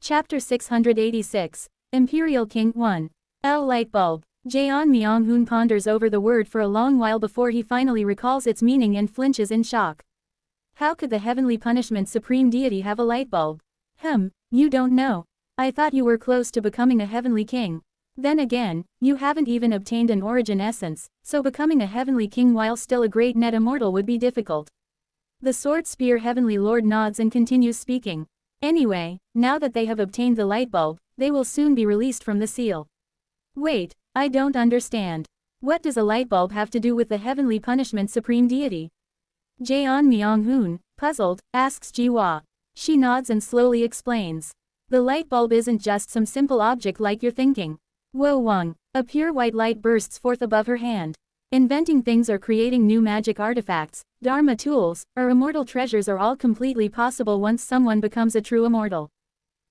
Chapter 686. Imperial King 1. L. Lightbulb. Jaeon Myung-hoon ponders over the word for a long while before he finally recalls its meaning and flinches in shock. How could the heavenly punishment supreme deity have a lightbulb? You don't know. I thought you were close to becoming a heavenly king. Then again, you haven't even obtained an origin essence, so becoming a heavenly king while still a great net immortal would be difficult. The sword spear heavenly lord nods and continues speaking. Anyway, now that they have obtained the lightbulb, they will soon be released from the seal. Wait, I don't understand. What does a lightbulb have to do with the heavenly punishment supreme deity? Jaeon Myung-hoon, puzzled, asks Ji-hwa. She nods and slowly explains. The light bulb isn't just some simple object like you're thinking. Wo-wang, a pure white light bursts forth above her hand. Inventing things or creating new magic artifacts, dharma tools, or immortal treasures are all completely possible once someone becomes a true immortal.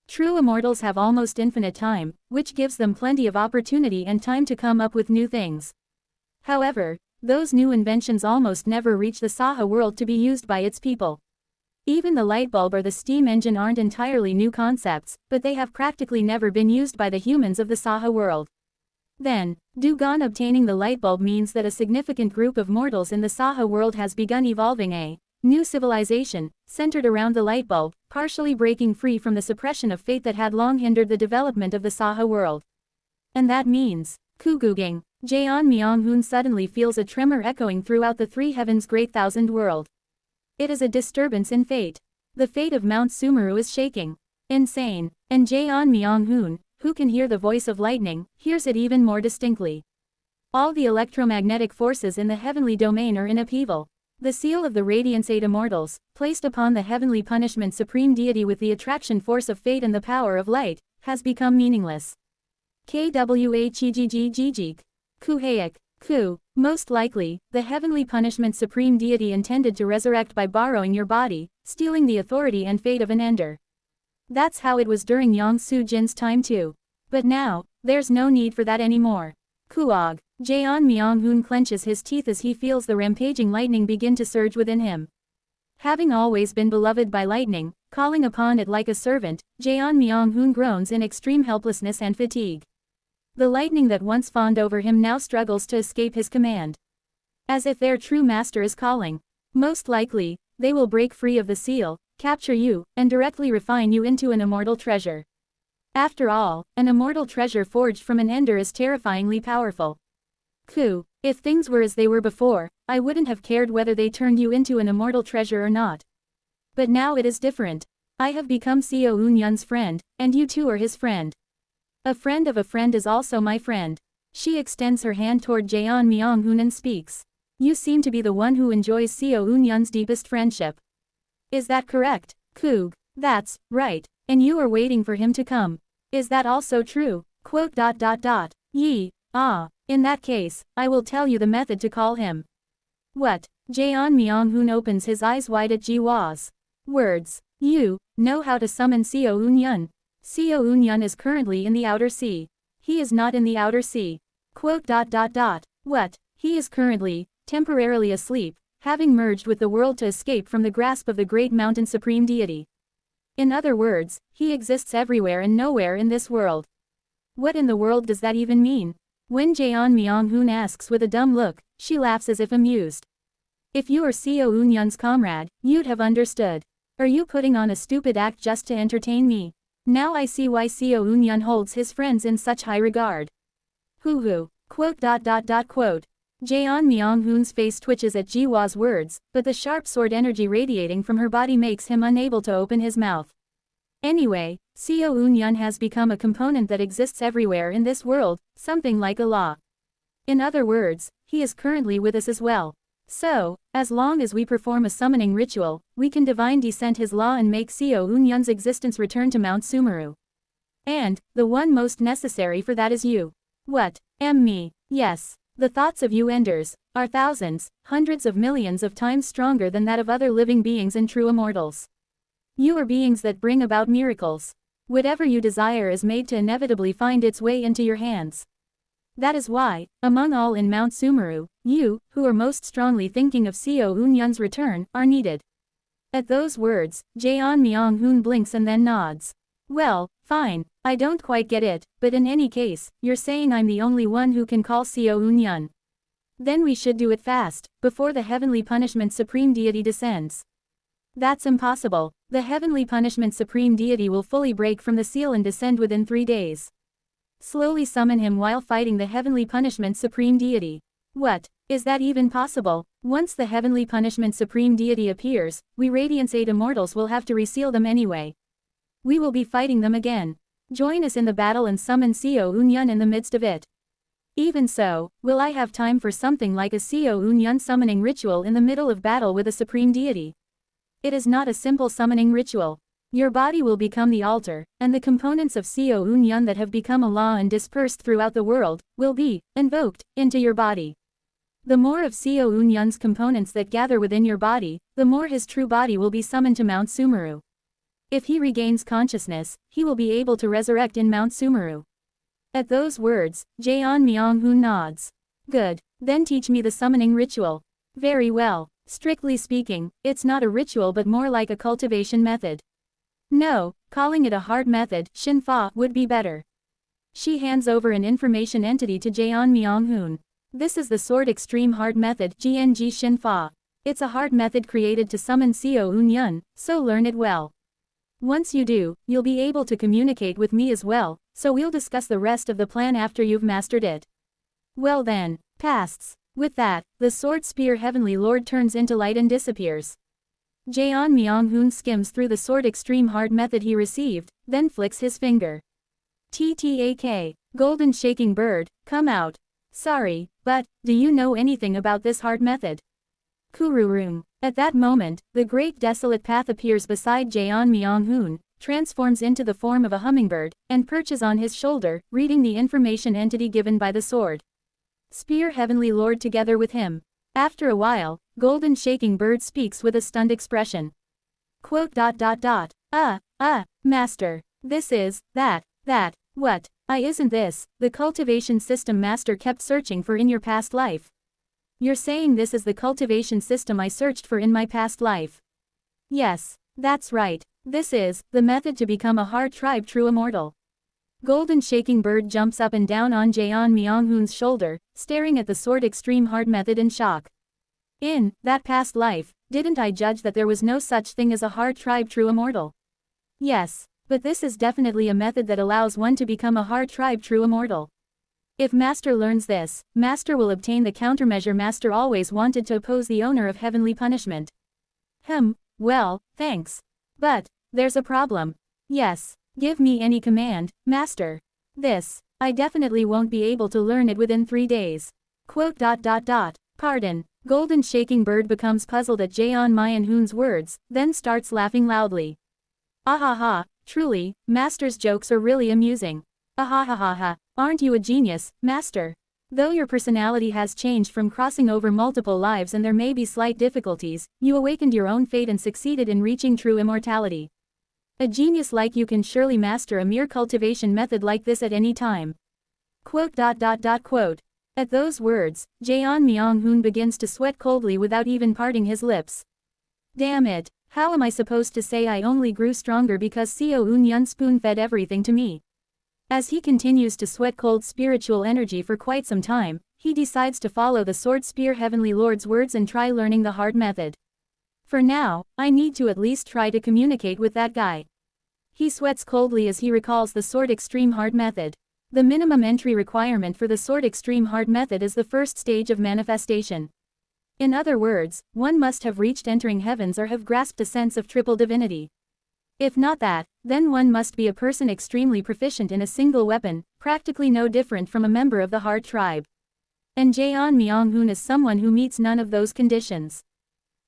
True immortals have almost infinite time, which gives them plenty of opportunity and time to come up with new things. However, those new inventions almost never reach the Saha world to be used by its people. Even the light bulb or the steam engine aren't entirely new concepts, but they have practically never been used by the humans of the Saha world. Then, Dugon obtaining the light bulb means that a significant group of mortals in the Saha world has begun evolving a new civilization, centered around the light bulb, partially breaking free from the suppression of fate that had long hindered the development of the Saha world. And that means, Kuguging. Jaeon Myung-hoon suddenly feels a tremor echoing throughout the three heavens great thousand world. It is a disturbance in fate. The fate of Mount Sumeru is shaking. Insane. And Jaeon Myung-hoon, who can hear the voice of lightning, hears it even more distinctly. All the electromagnetic forces in the heavenly domain are in upheaval. The seal of the Radiance Eight Immortals, placed upon the heavenly punishment supreme deity with the attraction force of fate and the power of light, has become meaningless. Kwhegggg. Kuhayak. Ku, most likely, the heavenly punishment supreme deity intended to resurrect by borrowing your body, stealing the authority and fate of an ender. That's how it was during Yang Su-jin's time too. But now, there's no need for that anymore. Kuog. Jaeon Myung-hoon clenches his teeth as he feels the rampaging lightning begin to surge within him. Having always been beloved by lightning, calling upon it like a servant, Jaeon Myung-hoon groans in extreme helplessness and fatigue. The lightning that once fawned over him now struggles to escape his command. As if their true master is calling. Most likely, they will break free of the seal, capture you, and directly refine you into an immortal treasure. After all, an immortal treasure forged from an ender is terrifyingly powerful. If things were as they were before, I wouldn't have cared whether they turned you into an immortal treasure or not. But now it is different. I have become Seo Eun-yun's friend, and you too are his friend. A friend of a friend is also my friend. She extends her hand toward Jaeon Myung-hoon and speaks. You seem to be the one who enjoys Seo Eun-yun's deepest friendship. Is that correct? Koog. That's right. And you are waiting for him to come. Is that also true? Yi. In that case, I will tell you the method to call him. What? Jaeon Myung-hoon opens his eyes wide at Ji-hwa's words. You know how to summon Seo Eun-yun. Seo Eun-yun is currently in the outer sea. He is not in the outer sea. What? He is currently, temporarily asleep, having merged with the world to escape from the grasp of the great mountain supreme deity. In other words, he exists everywhere and nowhere in this world. What in the world does that even mean? When Jaeon Myung-hoon asks with a dumb look, she laughs as if amused. If you are Seo Eun-yun's comrade, you'd have understood. Are you putting on a stupid act just to entertain me? Now I see why Seo Eun-yun holds his friends in such high regard. Hoo-hoo. Jaeon Myung-hoon's face twitches at Ji-hwa's words, but the sharp sword energy radiating from her body makes him unable to open his mouth. Anyway, Seo Eun-yun has become a component that exists everywhere in this world, something like a law. In other words, he is currently with us as well. So, as long as we perform a summoning ritual, we can divine descent his law and make Seo Eun-yun's existence return to Mount Sumeru. And, the one most necessary for that is you. What? Me. Yes. The thoughts of you enders are thousands, hundreds of millions of times stronger than that of other living beings and true immortals. You are beings that bring about miracles. Whatever you desire is made to inevitably find its way into your hands. That is why, among all in Mount Sumeru, you, who are most strongly thinking of Seo Eun-yun's return, are needed. At those words, Jaeon Myung-hoon blinks and then nods. Well, Fine, I don't quite get it, but in any case, you're saying I'm the only one who can call Seo Unyan. Then we should do it fast, before the heavenly punishment supreme deity descends. That's impossible. The heavenly punishment supreme deity will fully break from the seal and descend within 3 days. Slowly summon him while fighting the heavenly punishment supreme deity. What? Is that even possible? Once the heavenly punishment supreme deity appears, we Radiance 8 immortals will have to reseal them anyway. We will be fighting them again. Join us in the battle and summon Seo Unyan in the midst of it. Even so, will I have time for something like a Seo Unyan summoning ritual in the middle of battle with a supreme deity? It is not a simple summoning ritual. Your body will become the altar, and the components of Seo Unyan that have become a law and dispersed throughout the world, will be invoked into your body. The more of Seo Unyan's components that gather within your body, the more his true body will be summoned to Mount Sumeru. If he regains consciousness, he will be able to resurrect in Mount Sumeru. At those words, Jaeon Myung-hoon nods. Good. Then teach me the summoning ritual. Very well. Strictly speaking, it's not a ritual but more like a cultivation method. No, calling it a hard method, Shinfa, would be better. She hands over an information entity to Jaeon Myung-hoon. This is the Sword Extreme Hard Method, GNG Shinfa. It's a hard method created to summon Seo Unyan, so learn it well. Once you do, you'll be able to communicate with me as well, so we'll discuss the rest of the plan after you've mastered it. Well then, pasts. With that, the Sword Spear Heavenly Lord turns into light and disappears. Jaeon Myung-hoon skims through the Sword Extreme Hard Method he received, then flicks his finger. TTAK, Golden Shaking Bird, come out. Sorry, but, do you know anything about this hard method? Kururum. At that moment, the Great Desolate Path appears beside Jaeon Myung-hoon, transforms into the form of a hummingbird, and perches on his shoulder, reading the information entity given by the Sword Spear Heavenly Lord together with him. After a while, Golden Shaking Bird speaks with a stunned expression. Quote. Master. This is, that, what, isn't this, the cultivation system Master kept searching for in your past life? You're saying this is the cultivation system I searched for in my past life? Yes, that's right. This is, the method to become a hard tribe true immortal. Golden Shaking Bird jumps up and down on Jaeon Myung-hoon's shoulder, staring at the Sword Extreme Hard Method in shock. In that past life, didn't I judge that there was no such thing as a hard tribe true immortal? Yes, but this is definitely a method that allows one to become a hard tribe true immortal. If Master learns this, Master will obtain the countermeasure Master always wanted to oppose the owner of heavenly punishment. Well, thanks. But, there's a problem. Yes, give me any command, Master. This, I definitely won't be able to learn it within 3 days. Quote. Pardon. Golden Shaking Bird becomes puzzled at Jaeon Myung-hoon's words, then starts laughing loudly. Ahaha, truly, Master's jokes are really amusing. Ahahaha, aren't you a genius, Master? Though your personality has changed from crossing over multiple lives and there may be slight difficulties, you awakened your own fate and succeeded in reaching true immortality. A genius like you can surely master a mere cultivation method like this at any time. Quote. At those words, Jaeon Myung-hoon begins to sweat coldly without even parting his lips. Damn it, how am I supposed to say I only grew stronger because Seo Unyan spoon-fed everything to me? As he continues to sweat cold spiritual energy for quite some time, he decides to follow the Sword Spear Heavenly Lord's words and try learning the hard method. For now, I need to at least try to communicate with that guy. He sweats coldly as he recalls the Sword Extreme Hard Method. The minimum entry requirement for the Sword Extreme Hard Method is the first stage of manifestation. In other words, one must have reached entering heavens or have grasped a sense of triple divinity. If not that, then one must be a person extremely proficient in a single weapon, practically no different from a member of the Hard Tribe. And Jaeon Myung-hoon is someone who meets none of those conditions.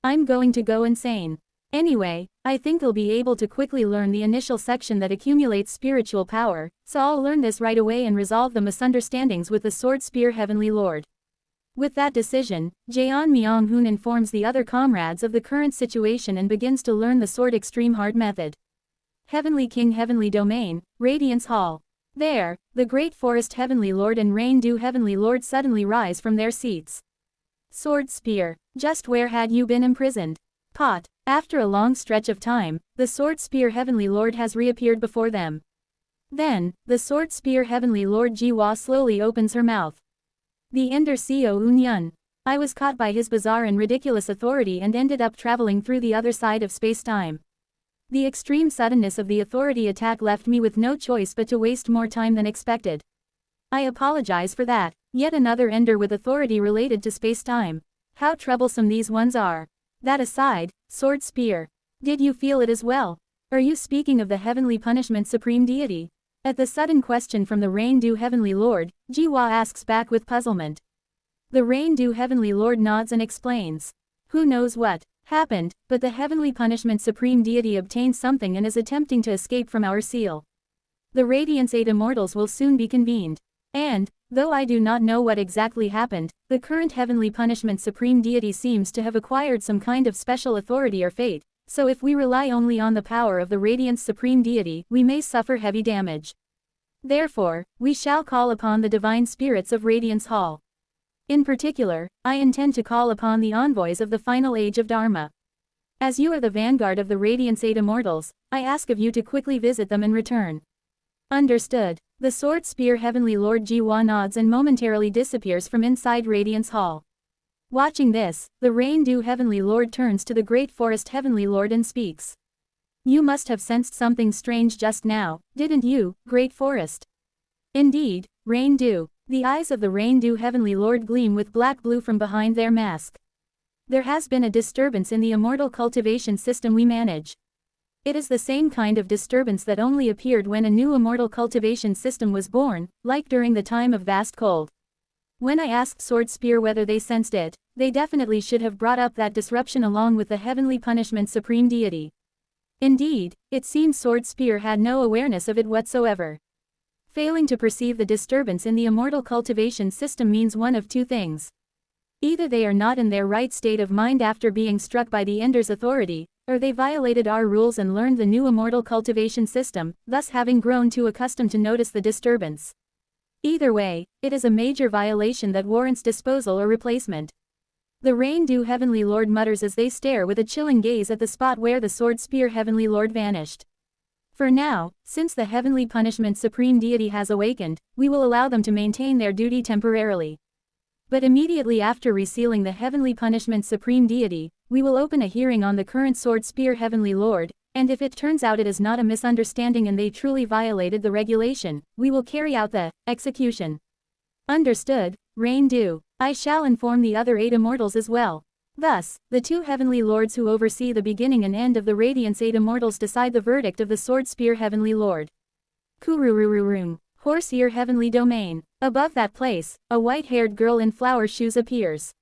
I'm going to go insane. Anyway, I think I'll be able to quickly learn the initial section that accumulates spiritual power, so I'll learn this right away and resolve the misunderstandings with the Sword Spear Heavenly Lord. With that decision, Jaeon Myung-hoon informs the other comrades of the current situation and begins to learn the Sword Extreme Hard Method. Heavenly King Heavenly Domain, Radiance Hall. There, the Great Forest Heavenly Lord and Rain Dew Heavenly Lord suddenly rise from their seats. Sword Spear, just where had you been imprisoned? After a long stretch of time, the Sword Spear Heavenly Lord has reappeared before them. Then, the sword spear Heavenly Lord Jiwa slowly opens her mouth. The Ender Co Unyun. I was caught by his bizarre and ridiculous authority and ended up traveling through the other side of space-time. The extreme suddenness of the authority attack left me with no choice but to waste more time than expected. I apologize for that. Yet another Ender with authority related to space-time. How troublesome these ones are. That aside, sword spear. Did you feel it as well? Are you speaking of the heavenly punishment supreme deity? At the sudden question from the Rain-Dew Heavenly Lord, Jiwa asks back with puzzlement. The Rain-Dew Heavenly Lord nods and explains. Who knows what happened, but the heavenly punishment supreme deity obtained something and is attempting to escape from our seal. The Radiance 8 Immortals will soon be convened. And, though I do not know what exactly happened, the current heavenly punishment supreme deity seems to have acquired some kind of special authority or fate, so if we rely only on the power of the Radiance supreme deity, we may suffer heavy damage. Therefore, we shall call upon the divine spirits of Radiance Hall. In particular, I intend to call upon the envoys of the final age of Dharma. As you are the vanguard of the Radiance 8 Immortals, I ask of you to quickly visit them and return. Understood. The sword spear Heavenly Lord Jiwa nods and momentarily disappears from inside Radiance Hall. Watching this, the Rain-Dew Heavenly Lord turns to the Great Forest Heavenly Lord and speaks. You must have sensed something strange just now, didn't you, Great Forest? Indeed, Rain-Dew. The eyes of the Rain-Dew Heavenly Lord gleam with black-blue from behind their mask. There has been a disturbance in the immortal cultivation system we manage. It is the same kind of disturbance that only appeared when a new immortal cultivation system was born, like during the time of vast cold. When I asked Sword Spear whether they sensed it, they definitely should have brought up that disruption along with the heavenly punishment supreme deity. Indeed, it seems Sword Spear had no awareness of it whatsoever. Failing to perceive the disturbance in the immortal cultivation system means one of two things. Either they are not in their right state of mind after being struck by the Ender's authority, or they violated our rules and learned the new immortal cultivation system, thus having grown too accustomed to notice the disturbance. Either way, it is a major violation that warrants disposal or replacement. The Rain-Dew Heavenly Lord mutters as they stare with a chilling gaze at the spot where the Sword Spear Heavenly Lord vanished. For now, since the heavenly punishment supreme deity has awakened, we will allow them to maintain their duty temporarily. But immediately after resealing the heavenly punishment supreme deity, we will open a hearing on the current Sword Spear Heavenly Lord, and if it turns out it is not a misunderstanding and they truly violated the regulation, we will carry out the execution. Understood, Rain-Dew. I shall inform the other 8 immortals as well. Thus, the 2 heavenly lords who oversee the beginning and end of the Radiance 8 Immortals decide the verdict of the Sword Spear Heavenly Lord. Kururururung. Horse Ear Heavenly Domain. Above that place, a white-haired girl in flower shoes appears.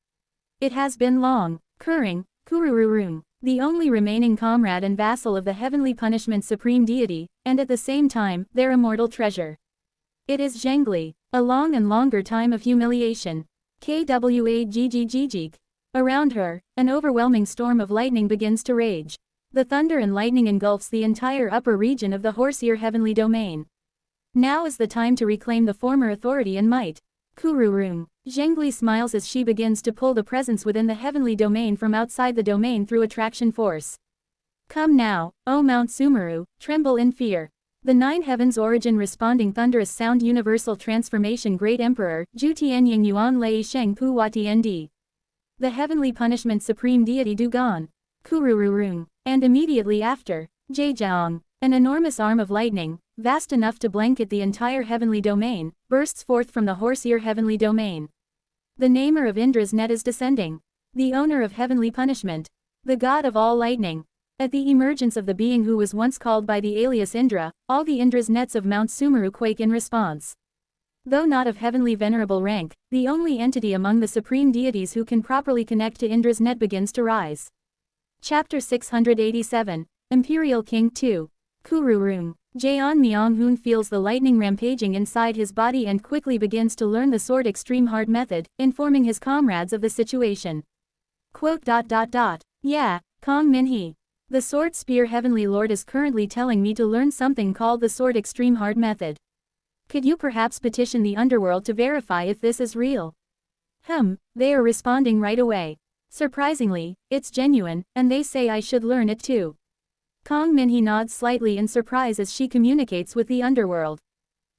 It has been long. Kurung, Kurururung. The only remaining comrade and vassal of the heavenly punishment supreme deity, and at the same time, their immortal treasure. It is Zhengli. A long and longer time of humiliation. Kwaggggg. Around her, an overwhelming storm of lightning begins to rage. The thunder and lightning engulfs the entire upper region of the Horseear Heavenly Domain. Now is the time to reclaim the former authority and might. Kururung. Zhengli smiles as she begins to pull the presence within the heavenly domain from outside the domain through attraction force. Come now, O Mount Sumeru, tremble in fear. The 9 heavens origin responding thunderous sound universal transformation Great Emperor, Ju Tianying Yuan Lei Sheng Pu Wa Tnd. The heavenly punishment supreme deity Dugon. Kurururung. And immediately after, Zhejiang, an enormous arm of lightning, vast enough to blanket the entire heavenly domain, bursts forth from the Horseear Heavenly Domain. The namer of Indra's net is descending. The owner of heavenly punishment. The god of all lightning. At the emergence of the being who was once called by the alias Indra, all the Indra's nets of Mount Sumeru quake in response. Though not of heavenly venerable rank, the only entity among the supreme deities who can properly connect to Indra's net begins to rise. Chapter 687, Imperial King 2. Kururung. Jaeon Myung-hoon feels the lightning rampaging inside his body and quickly begins to learn the sword extreme hard method, informing his comrades of the situation. Yeah, Kong Min-hee. The Sword Spear Heavenly Lord is currently telling me to learn something called the sword extreme hard method. Could you perhaps petition the underworld to verify if this is real? They are responding right away. Surprisingly, it's genuine, and they say I should learn it too. Kong Minhee nods slightly in surprise as she communicates with the underworld.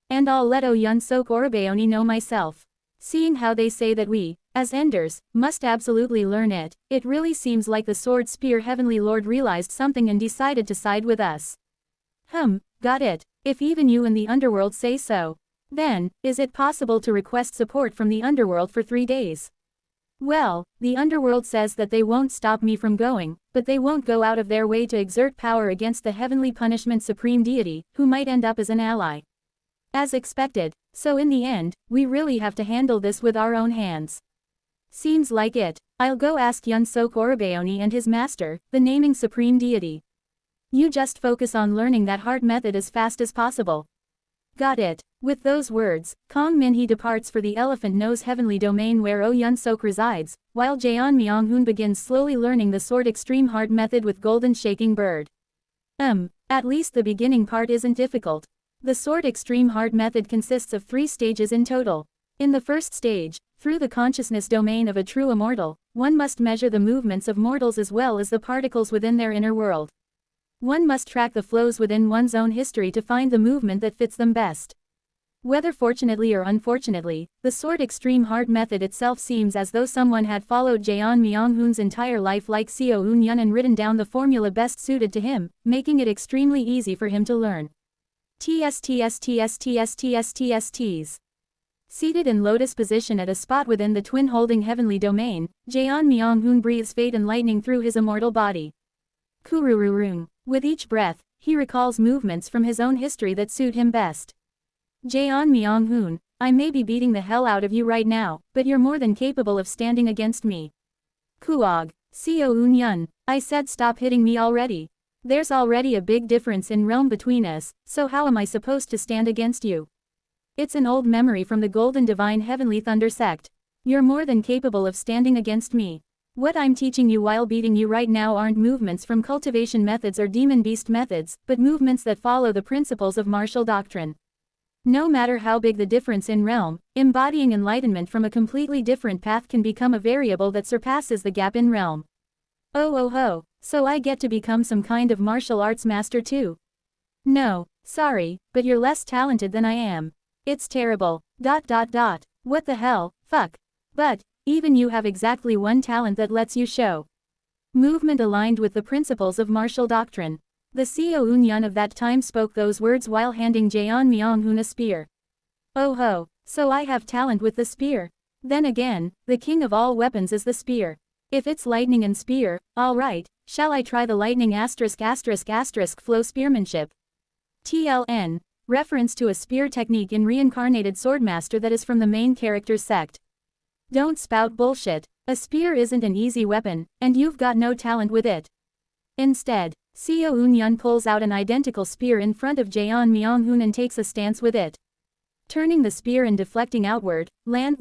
And I'll let Yun Sok Orabeoni know myself. Seeing how they say that we, as Enders, must absolutely learn it, it really seems like the Sword Spear Heavenly Lord realized something and decided to side with us. Got it. If even you and the underworld say so. Then, is it possible to request support from the underworld for 3 days? Well, the underworld says that they won't stop me from going, but they won't go out of their way to exert power against the heavenly punishment supreme deity, who might end up as an ally. As expected, so in the end, we really have to handle this with our own hands. Seems like it. I'll go ask Yun Sok Orabeoni and his master, the naming supreme deity. You just focus on learning that heart method as fast as possible. Got it. With those words, Kong Minhee departs for the Elephant Nose Heavenly Domain where Yun Sok resides, while Jeon Myung-hoon begins slowly learning the Sword Extreme Heart method with Golden Shaking Bird. At least the beginning part isn't difficult. The Sword Extreme Heart method consists of 3 stages in total. In the first stage, through the consciousness domain of a true immortal, one must measure the movements of mortals as well as the particles within their inner world. One must track the flows within one's own history to find the movement that fits them best. Whether fortunately or unfortunately, the Sword Extreme Heart method itself seems as though someone had followed Jeon Myung-hoon's entire life like Seo Eun-yun and written down the formula best suited to him, making it extremely easy for him to learn. TSTSTSTSTSTSTSTs. Seated in lotus position at a spot within the twin-holding heavenly domain, Jeon Myung-hoon breathes fate and lightning through his immortal body. Kurururung. With each breath, he recalls movements from his own history that suit him best. Jeon Myung-hoon, I may be beating the hell out of you right now, but you're more than capable of standing against me. Kuog. Seo Eun-yun. I said stop hitting me already. There's already a big difference in realm between us, so how am I supposed to stand against you? It's an old memory from the Golden Divine Heavenly Thunder sect. You're more than capable of standing against me. What I'm teaching you while beating you right now aren't movements from cultivation methods or demon beast methods, but movements that follow the principles of martial doctrine. No matter how big the difference in realm, embodying enlightenment from a completely different path can become a variable that surpasses the gap in realm. Oh ho, so I get to become some kind of martial arts master too? No, sorry, but you're less talented than I am. It's terrible. What the hell, fuck. But, even you have exactly one talent that lets you show movement aligned with the principles of martial doctrine. The Seo Eun-yun of that time spoke those words while handing Jeon Myung-hoon a spear. Oh ho, so I have talent with the spear. Then again, the king of all weapons is the spear. If it's lightning and spear, alright, shall I try the lightning **** flow spearmanship? TLN. Reference to a spear technique in Reincarnated Swordmaster that is from the main character's sect. Don't spout bullshit. A spear isn't an easy weapon, and you've got no talent with it. Instead, Seo Eun-yun pulls out an identical spear in front of Jeon Myung-hoon and takes a stance with it. Turning the spear and deflecting outward, land.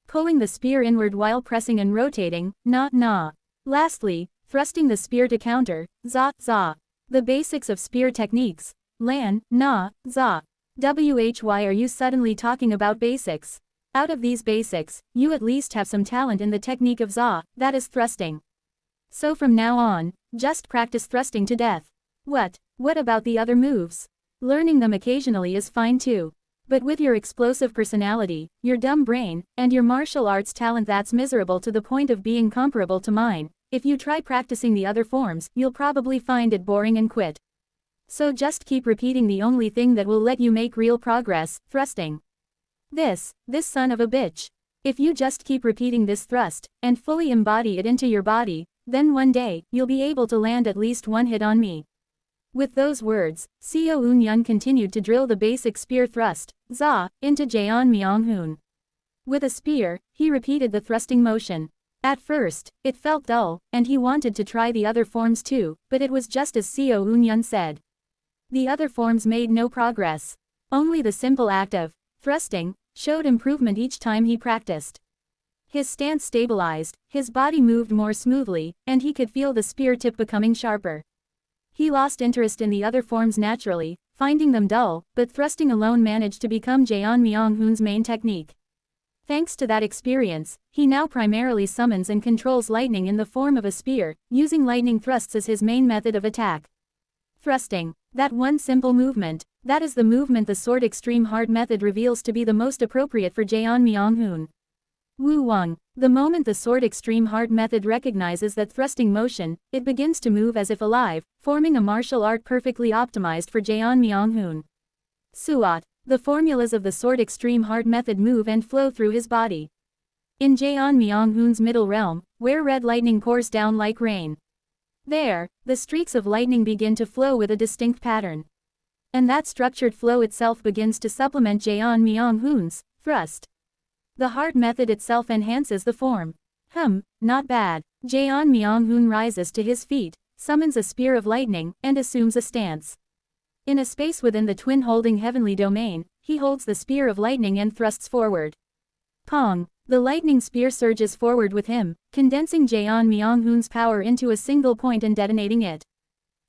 Pulling the spear inward while pressing and rotating, nah. Lastly, thrusting the spear to counter, za. The basics of spear techniques. Lan, na, za. Why are you suddenly talking about basics? Out of these basics, you at least have some talent in the technique of za, that is thrusting. So from now on, just practice thrusting to death. What about the other moves? Learning them occasionally is fine too. But with your explosive personality, your dumb brain, and your martial arts talent that's miserable to the point of being comparable to mine, if you try practicing the other forms, you'll probably find it boring and quit. So just keep repeating the only thing that will let you make real progress, thrusting. This son of a bitch. If you just keep repeating this thrust, and fully embody it into your body, then one day, you'll be able to land at least one hit on me. With those words, Seo Eun-yun continued to drill the basic spear thrust, za, into Jeon Myung-hoon. With a spear, he repeated the thrusting motion. At first, it felt dull, and he wanted to try the other forms too, but it was just as Seo Eun-yun said. The other forms made no progress. Only the simple act of thrusting showed improvement each time he practiced. His stance stabilized, his body moved more smoothly, and he could feel the spear tip becoming sharper. He lost interest in the other forms naturally, finding them dull, but thrusting alone managed to become Jeon Myung-hoon's main technique. Thanks to that experience, he now primarily summons and controls lightning in the form of a spear, using lightning thrusts as his main method of attack. Thrusting. That one simple movement, that is the movement the Sword Extreme Hard method reveals to be the most appropriate for Jeon Myung-hoon. Wu Wang. The moment the Sword Extreme Hard method recognizes that thrusting motion, it begins to move as if alive, forming a martial art perfectly optimized for Jeon Myung-hoon. Suat. The formulas of the Sword Extreme Hard method move and flow through his body. In Jeon Myung-hoon's middle realm, where red lightning pours down like rain. There, the streaks of lightning begin to flow with a distinct pattern. And that structured flow itself begins to supplement Jeon Myung-hoon's thrust. The hard method itself enhances the form. Not bad. Jeon Myung-hoon rises to his feet, summons a spear of lightning, and assumes a stance. In a space within the twin holding heavenly domain, he holds the spear of lightning and thrusts forward. Pong! The lightning spear surges forward with him, condensing Jeon Myung-hoon's power into a single point and detonating it.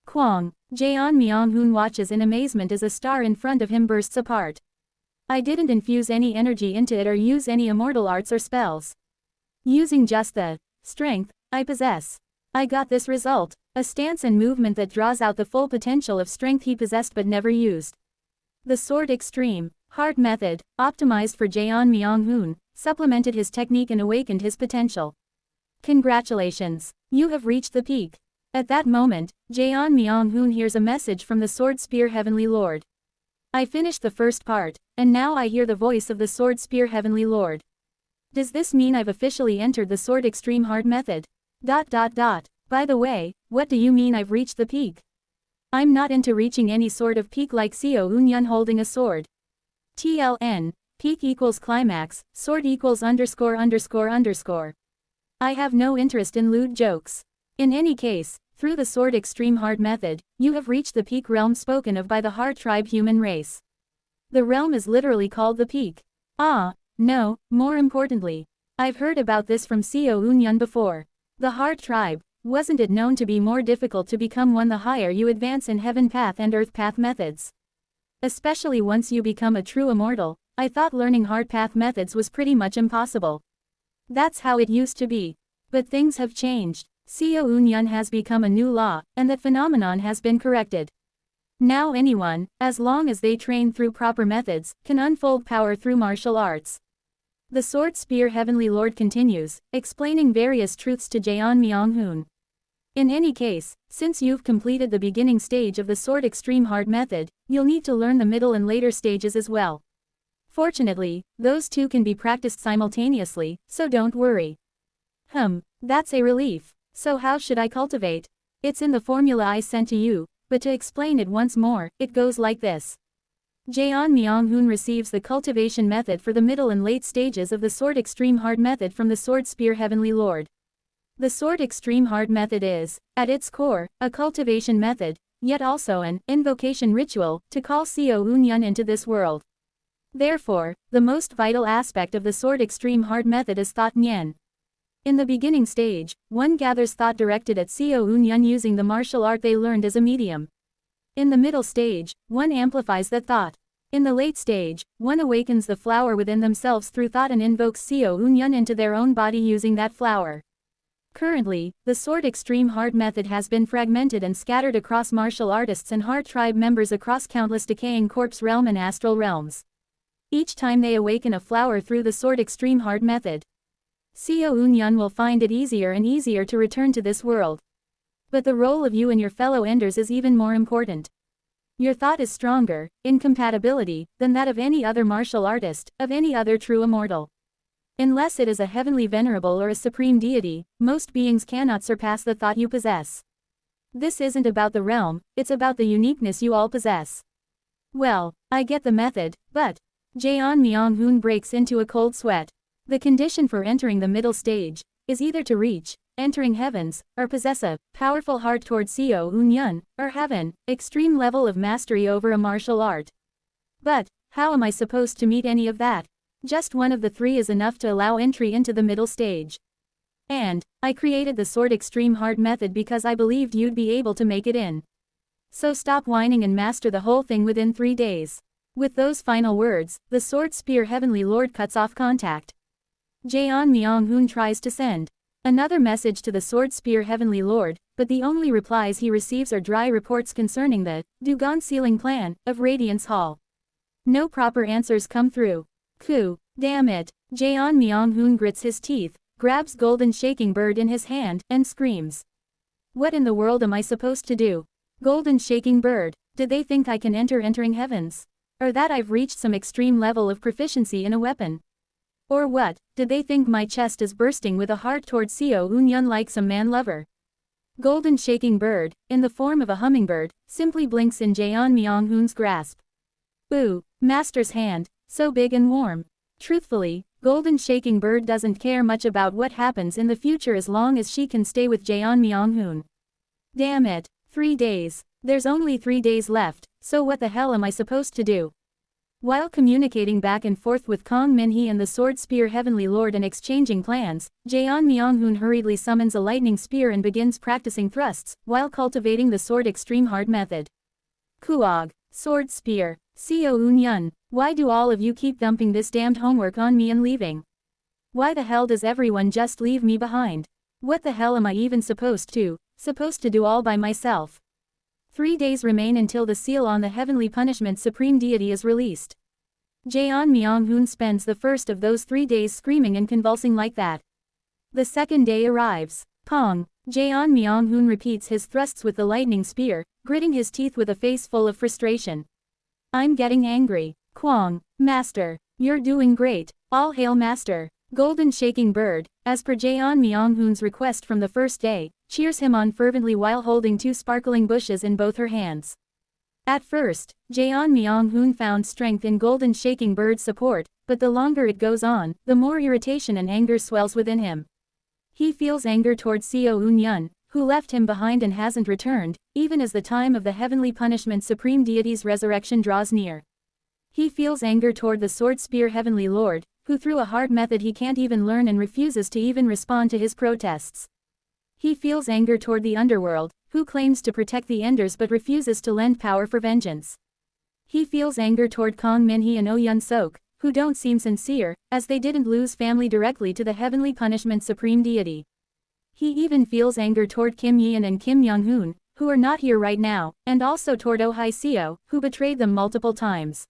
Kwang! Jeon Myung-hoon watches in amazement as a star in front of him bursts apart. I didn't infuse any energy into it or use any immortal arts or spells. Using just the strength I possess, I got this result, a stance and movement that draws out the full potential of strength he possessed but never used. The Sword Extreme Hard method, optimized for Jeon Myung-hoon, supplemented his technique and awakened his potential. Congratulations! You have reached the peak. At that moment, Jeon Myung-hoon hears a message from the Sword Spear Heavenly Lord. I finished the first part, and now I hear the voice of the Sword Spear Heavenly Lord. Does this mean I've officially entered the Sword Extreme Hard method? By the way, what do you mean I've reached the peak? I'm not into reaching any sort of peak like Seo Eun-yun holding a sword. TLN, peak equals climax, sword equals _____. I have no interest in lewd jokes. In any case, through the Sword Extreme Hard method, you have reached the peak realm spoken of by the Hard tribe human race. The realm is literally called the peak. No, more importantly, I've heard about this from Seo Eun-yun before. The Hard tribe, wasn't it known to be more difficult to become one the higher you advance in Heaven Path and Earth Path methods? Especially once you become a true immortal, I thought learning Hard Path methods was pretty much impossible. That's how it used to be. But things have changed. Seo Eun-yun has become a new law, and that phenomenon has been corrected. Now anyone, as long as they train through proper methods, can unfold power through martial arts. The Sword Spear Heavenly Lord continues, explaining various truths to Jeon Myung-hoon. In any case, since you've completed the beginning stage of the Sword Extreme Hard method, you'll need to learn the middle and later stages as well. Fortunately, those two can be practiced simultaneously, so don't worry. That's a relief. So how should I cultivate? It's in the formula I sent to you, but to explain it once more, it goes like this. Jeon Myung-hoon receives the cultivation method for the middle and late stages of the Sword Extreme Hard method from the Sword Spear Heavenly Lord. The Sword Extreme Hard method is, at its core, a cultivation method, yet also an invocation ritual to call Seo Eun-yun into this world. Therefore, the most vital aspect of the Sword Extreme Hard method is thought nyen. In the beginning stage, one gathers thought directed at Seo Eun-yun using the martial art they learned as a medium. In the middle stage, one amplifies that thought. In the late stage, one awakens the flower within themselves through thought and invokes Seo Eun-yun into their own body using that flower. Currently, the Sword Extreme Hard method has been fragmented and scattered across martial artists and Hard tribe members across countless decaying corpse realm and astral realms. Each time they awaken a flower through the Sword Extreme Hard method, Seo Eun-yun will find it easier and easier to return to this world. But the role of you and your fellow enders is even more important. Your thought is stronger, in compatibility, than that of any other martial artist, of any other true immortal. Unless it is a heavenly venerable or a supreme deity, most beings cannot surpass the thought you possess. This isn't about the realm, it's about the uniqueness you all possess. Well, I get the method, but Jeon Myung-hoon breaks into a cold sweat. The condition for entering the middle stage is either to reach entering heavens, or possess a powerful heart toward Seo Eun-yun, or have an extreme level of mastery over a martial art. But how am I supposed to meet any of that? Just one of the three is enough to allow entry into the middle stage. And I created the Sword Extreme Hard method because I believed you'd be able to make it in. So stop whining and master the whole thing within 3 days. With those final words, the Sword Spear Heavenly Lord cuts off contact. Jeon Myung-hoon tries to send Another message to the Sword Spear Heavenly Lord, but the only replies he receives are dry reports concerning the Dugon sealing plan of Radiance Hall. No proper answers come through. Damn it. Jaeon Myung-hoon grits his teeth, grabs Golden Shaking Bird in his hand, and screams. What in the world am I supposed to do? Golden Shaking Bird, did they think I can entering heavens? Or that I've reached some extreme level of proficiency in a weapon? Or what, did they think my chest is bursting with a heart toward Seo Eun-yun like some man-lover? Golden Shaking Bird, in the form of a hummingbird, simply blinks in Jaeon Myung-hoon's grasp. Ooh, master's hand, so big and warm. Truthfully, Golden Shaking Bird doesn't care much about what happens in the future as long as she can stay with Jaeon Myung-hoon. Damn it, 3 days. There's only 3 days left, so what the hell am I supposed to do? While communicating back and forth with Kong Min-hee and the Sword Spear Heavenly Lord and exchanging plans, Jaeon Myung-hoon hurriedly summons a lightning spear and begins practicing thrusts, while cultivating the Sword Extreme Hard method. Kuog, Sword Spear, Seo Eun-yun, why do all of you keep dumping this damned homework on me and leaving? Why the hell does everyone just leave me behind? What the hell am I even supposed to do all by myself? 3 days remain until the seal on the Heavenly Punishment Supreme Deity is released. Jaeon Myung-hoon spends the first of those 3 days screaming and convulsing like that. The second day arrives. Pong. Jaeon Myung-hoon repeats his thrusts with the lightning spear, gritting his teeth with a face full of frustration. I'm getting angry. Kwang. Master. You're doing great. All hail Master. Golden Shaking Bird, as per Jaeon Myung-hoon's request from the first day, cheers him on fervently while holding 2 sparkling bushes in both her hands. At first, Jaeon Myung-hoon found strength in Golden Shaking Bird's support, but the longer it goes on, the more irritation and anger swells within him. He feels anger toward Seo Eun-yun, who left him behind and hasn't returned, even as the time of the Heavenly Punishment Supreme Deity's resurrection draws near. He feels anger toward the Sword Spear Heavenly Lord, who through a hard method he can't even learn and refuses to even respond to his protests. He feels anger toward the underworld, who claims to protect the Enders but refuses to lend power for vengeance. He feels anger toward Kong Min-hee and Oh Yun-sok, who don't seem sincere, as they didn't lose family directly to the Heavenly Punishment Supreme Deity. He even feels anger toward Kim Yeon and Kim Young-hoon, who are not here right now, and also toward Oh Hai-seo, who betrayed them multiple times.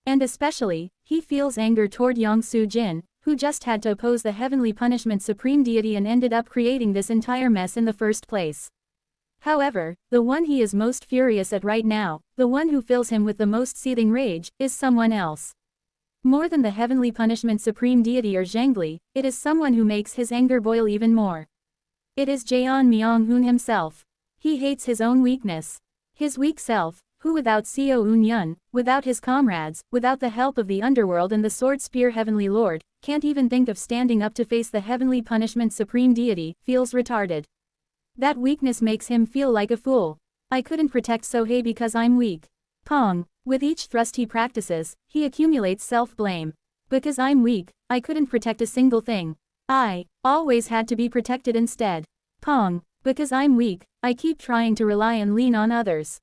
And especially, he feels anger toward Yang Soo-jin, who just had to oppose the Heavenly Punishment Supreme Deity and ended up creating this entire mess in the first place. However, the one he is most furious at right now, the one who fills him with the most seething rage, is someone else. More than the Heavenly Punishment Supreme Deity or Zhengli, it is someone who makes his anger boil even more. It is Jaeon Myung-hoon himself. He hates his own weakness. His weak self, who without Seo Eun-yun, without his comrades, without the help of the underworld and the Sword Spear Heavenly Lord, can't even think of standing up to face the Heavenly Punishment Supreme Deity, feels retarded. That weakness makes him feel like a fool. I couldn't protect Sohei because I'm weak. Pong. With each thrust he practices, he accumulates self-blame. Because I'm weak, I couldn't protect a single thing. I always had to be protected instead. Pong. Because I'm weak, I keep trying to rely and lean on others.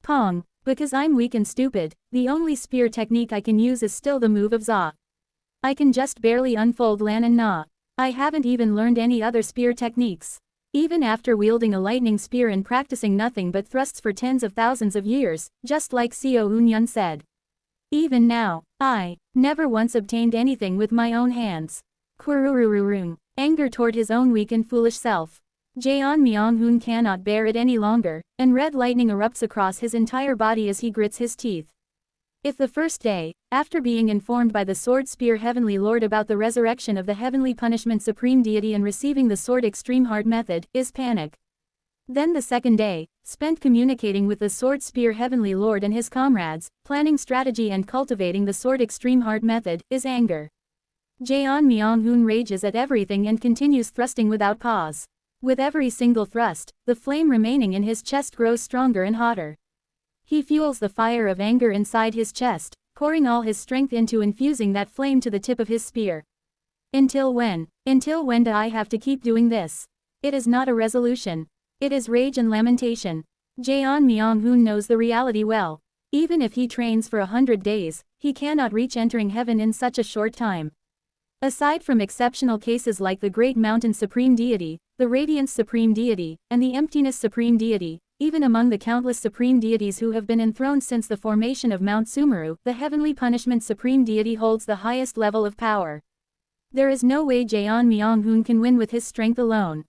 Pong. Because I'm weak and stupid, the only spear technique I can use is still the move of Za. I can just barely unfold Lan and Na. I haven't even learned any other spear techniques. Even after wielding a lightning spear and practicing nothing but thrusts for tens of thousands of years, just like Seo Eun-yun said. Even now, I never once obtained anything with my own hands. Quirurururung. Anger toward his own weak and foolish self. Jaeon Myung-hoon cannot bear it any longer, and red lightning erupts across his entire body as he grits his teeth. If the first day, after being informed by the Sword Spear Heavenly Lord about the resurrection of the Heavenly Punishment Supreme Deity and receiving the Sword Extreme Hard method, is panic. Then the second day, spent communicating with the Sword Spear Heavenly Lord and his comrades, planning strategy and cultivating the Sword Extreme Hard method, is anger. Jaeon Myung-hoon rages at everything and continues thrusting without pause. With every single thrust, the flame remaining in his chest grows stronger and hotter. He fuels the fire of anger inside his chest, pouring all his strength into infusing that flame to the tip of his spear. Until when? Until when do I have to keep doing this? It is not a resolution. It is rage and lamentation. Jaeon Myung-hoon knows the reality well. Even if he trains for 100 days, he cannot reach entering heaven in such a short time. Aside from exceptional cases like the Great Mountain Supreme Deity, the Radiance Supreme Deity, and the Emptiness Supreme Deity, even among the countless Supreme Deities who have been enthroned since the formation of Mount Sumeru, the Heavenly Punishment Supreme Deity holds the highest level of power. There is no way Jaeon Myung-hoon can win with his strength alone.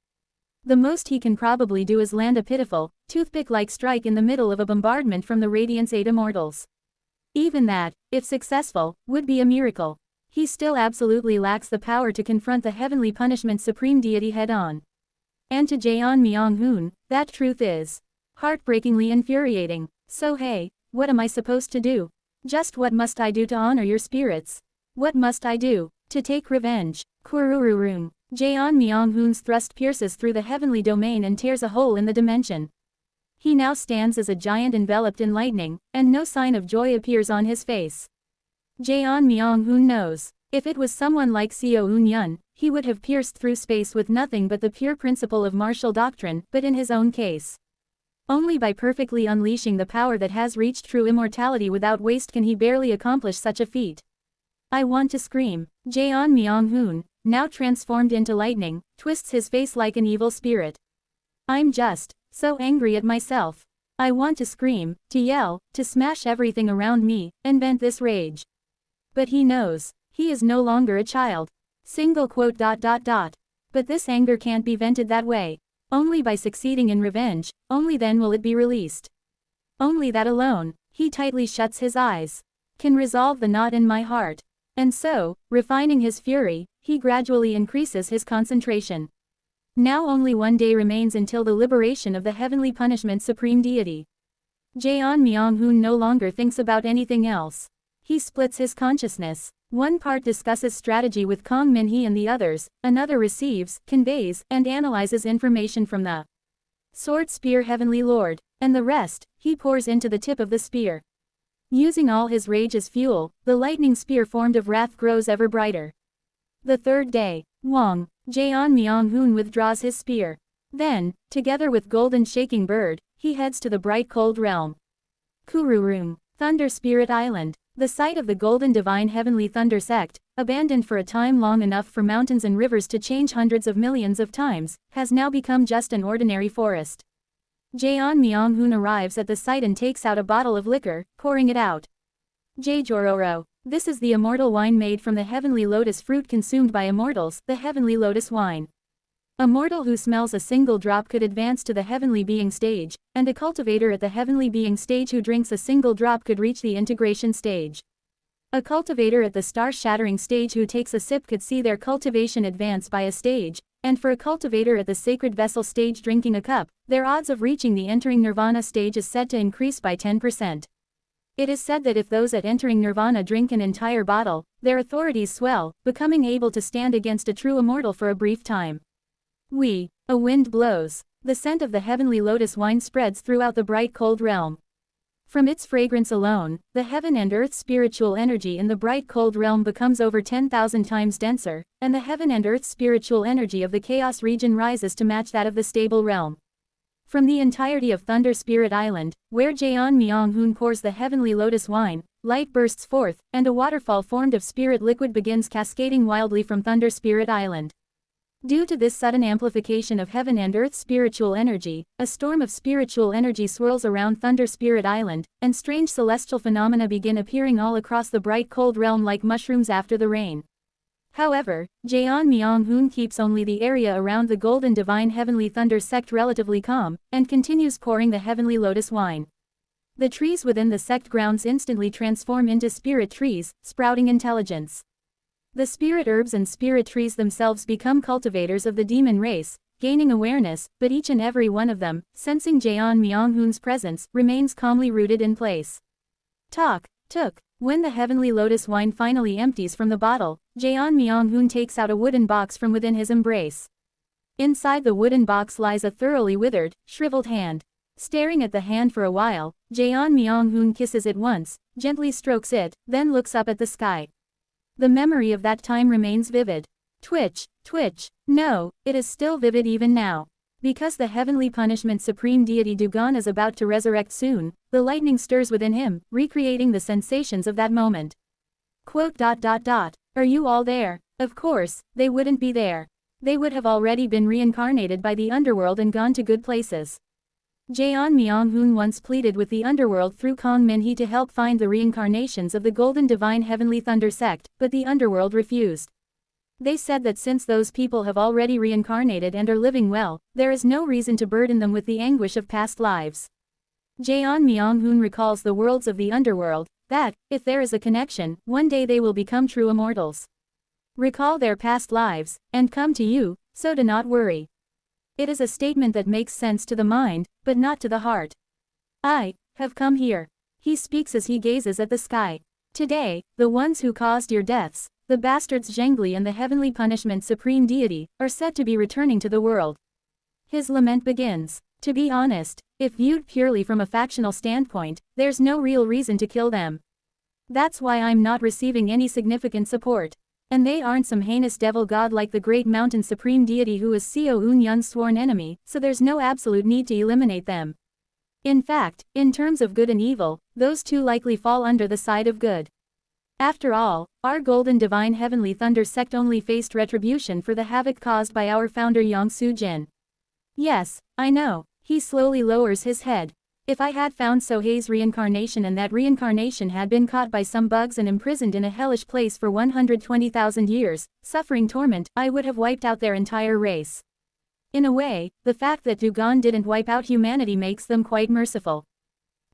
The most he can probably do is land a pitiful, toothpick-like strike in the middle of a bombardment from the Radiance 8 Immortals. Even that, if successful, would be a miracle. He still absolutely lacks the power to confront the Heavenly Punishment Supreme Deity head-on. And to Jaeon Myung-hoon, that truth is heartbreakingly infuriating. So hey, what am I supposed to do? Just what must I do to honor your spirits? What must I do to take revenge? Kurururun. Jaeon Myung-hoon's thrust pierces through the heavenly domain and tears a hole in the dimension. He now stands as a giant enveloped in lightning, and no sign of joy appears on his face. Jaeon Myung-hoon knows, if it was someone like Seo Eun-yun, he would have pierced through space with nothing but the pure principle of martial doctrine, but in his own case, only by perfectly unleashing the power that has reached true immortality without waste can he barely accomplish such a feat. I want to scream. Jaeon Myung-hoon, now transformed into lightning, twists his face like an evil spirit. I'm just so angry at myself. I want to scream, to yell, to smash everything around me, and vent this rage. But he knows, he is no longer a child. But this anger can't be vented that way. Only by succeeding in revenge, only then will it be released. Only that alone, he tightly shuts his eyes, can resolve the knot in my heart. And so, refining his fury, he gradually increases his concentration. Now only one day remains until the liberation of the Heavenly Punishment Supreme Deity. Jaeon Myung-hoon no longer thinks about anything else. He splits his consciousness. One part discusses strategy with Kong Min-hee and the others, another receives, conveys, and analyzes information from the Sword Spear Heavenly Lord, and the rest, he pours into the tip of the spear. Using all his rage as fuel, the lightning spear formed of wrath grows ever brighter. The third day, Wong, Jaeon Myung-hoon withdraws his spear. Then, together with Golden Shaking Bird, he heads to the bright cold realm. Kururung, Thunder Spirit Island. The site of the Golden Divine Heavenly Thunder Sect, abandoned for a time long enough for mountains and rivers to change hundreds of millions of times, has now become just an ordinary forest. Jaeon Myung-hoon arrives at the site and takes out a bottle of liquor, pouring it out. Jaejororo. This is the immortal wine made from the heavenly lotus fruit consumed by immortals, the heavenly lotus wine. A mortal who smells a single drop could advance to the heavenly being stage, and a cultivator at the heavenly being stage who drinks a single drop could reach the integration stage. A cultivator at the star-shattering stage who takes a sip could see their cultivation advance by a stage, and for a cultivator at the sacred vessel stage drinking a cup, their odds of reaching the entering nirvana stage is said to increase by 10%. It is said that if those at entering nirvana drink an entire bottle, their authorities swell, becoming able to stand against a true immortal for a brief time. A wind blows. The scent of the heavenly lotus wine spreads throughout the bright cold realm. From its fragrance alone, the heaven and earth spiritual energy in the bright cold realm becomes over 10,000 times denser, and the heaven and earth spiritual energy of the chaos region rises to match that of the stable realm. From the entirety of Thunder Spirit Island, where Jaeon Myung-hoon pours the heavenly lotus wine, light bursts forth, and a waterfall formed of spirit liquid begins cascading wildly from Thunder Spirit Island. Due to this sudden amplification of heaven and earth spiritual energy, a storm of spiritual energy swirls around Thunder Spirit Island, and strange celestial phenomena begin appearing all across the bright cold realm like mushrooms after the rain. However, Jaeon Myung-hoon keeps only the area around the Golden Divine Heavenly Thunder sect relatively calm, and continues pouring the heavenly lotus wine. The trees within the sect grounds instantly transform into spirit trees, sprouting intelligence. The spirit herbs and spirit trees themselves become cultivators of the demon race, gaining awareness, but each and every one of them, sensing Jaeon Myung-hoon's presence, remains calmly rooted in place. When the heavenly lotus wine finally empties from the bottle, Jaeon Myung-hoon takes out a wooden box from within his embrace. Inside the wooden box lies a thoroughly withered, shriveled hand. Staring at the hand for a while, Jaeon Myung-hoon kisses it once, gently strokes it, then looks up at the sky. The memory of that time remains vivid. Twitch. No, it is still vivid even now. Because the Heavenly Punishment Supreme Deity Dugon is about to resurrect soon, the lightning stirs within him, recreating the sensations of that moment. Are you all there? Of course, they wouldn't be there. They would have already been reincarnated by the underworld and gone to good places. Jeon Myung-hoon once pleaded with the underworld through Kong Min-hee to help find the reincarnations of the Golden Divine Heavenly Thunder sect, but the underworld refused. They said that since those people have already reincarnated and are living well, there is no reason to burden them with the anguish of past lives. Jeon Myung-hoon recalls the worlds of the underworld, that, if there is a connection, one day they will become true immortals. Recall their past lives, and come to you, so do not worry. It is a statement that makes sense to the mind, but not to the heart. I have come here. He speaks as he gazes at the sky. Today, the ones who caused your deaths, the bastards Zhengli and the heavenly punishment supreme deity, are said to be returning to the world. His lament begins. To be honest, if viewed purely from a factional standpoint, there's no real reason to kill them. That's why I'm not receiving any significant support. And they aren't some heinous devil god like the great mountain supreme deity who is Seo Un-yun's sworn enemy, so there's no absolute need to eliminate them. In fact, in terms of good and evil, those two likely fall under the side of good. After all, our Golden Divine Heavenly Thunder sect only faced retribution for the havoc caused by our founder Yang Soo-jin. Yes, I know. He slowly lowers his head. If I had found Sohei's reincarnation and that reincarnation had been caught by some bugs and imprisoned in a hellish place for 120,000 years, suffering torment, I would have wiped out their entire race. In a way, the fact that Dugon didn't wipe out humanity makes them quite merciful.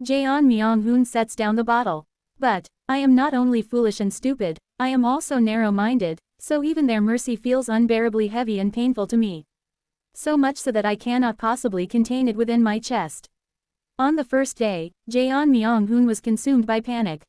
Jeon Myung-hoon sets down the bottle. But, I am not only foolish and stupid, I am also narrow-minded, so even their mercy feels unbearably heavy and painful to me. So much so that I cannot possibly contain it within my chest. On the first day, Jeon Myung-hoon was consumed by panic.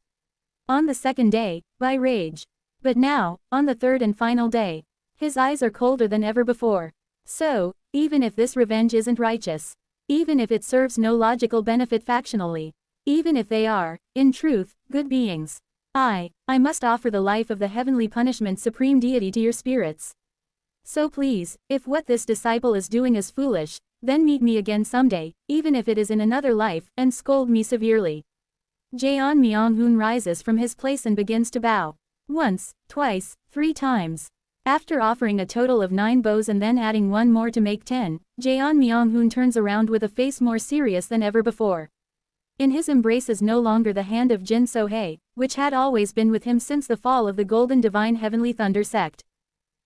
On the second day, by rage. But now, on the third and final day, his eyes are colder than ever before. So, even if this revenge isn't righteous, even if it serves no logical benefit factionally, even if they are, in truth, good beings, I must offer the life of the heavenly punishment supreme deity to your spirits. So please, if what this disciple is doing is foolish, then meet me again someday, even if it is in another life, and scold me severely. Jeon Myung-hoon rises from his place and begins to bow. Once, twice, 3 times. After offering a total of 9 bows and then adding 1 more to make 10, Jeon Myung-hoon turns around with a face more serious than ever before. In his embrace is no longer the hand of Jin Sohei, which had always been with him since the fall of the Golden Divine Heavenly Thunder sect.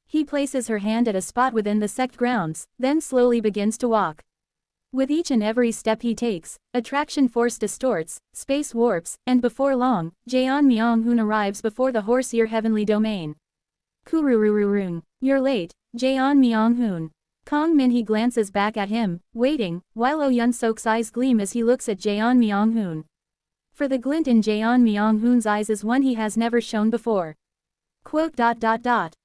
He places her hand at a spot within the sect grounds, then slowly begins to walk. With each and every step he takes, attraction force distorts, space warps, and before long, Jeon Myung-hoon arrives before the Horseear Heavenly Domain. Kururururung. You're late, Jeon Myung-hoon. Kong Min-hee glances back at him, waiting, while Oh Yun-sok's eyes gleam as he looks at Jeon Myung-hoon. For the glint in Jeon Myung-hoon's eyes is one he has never shown before. Quote.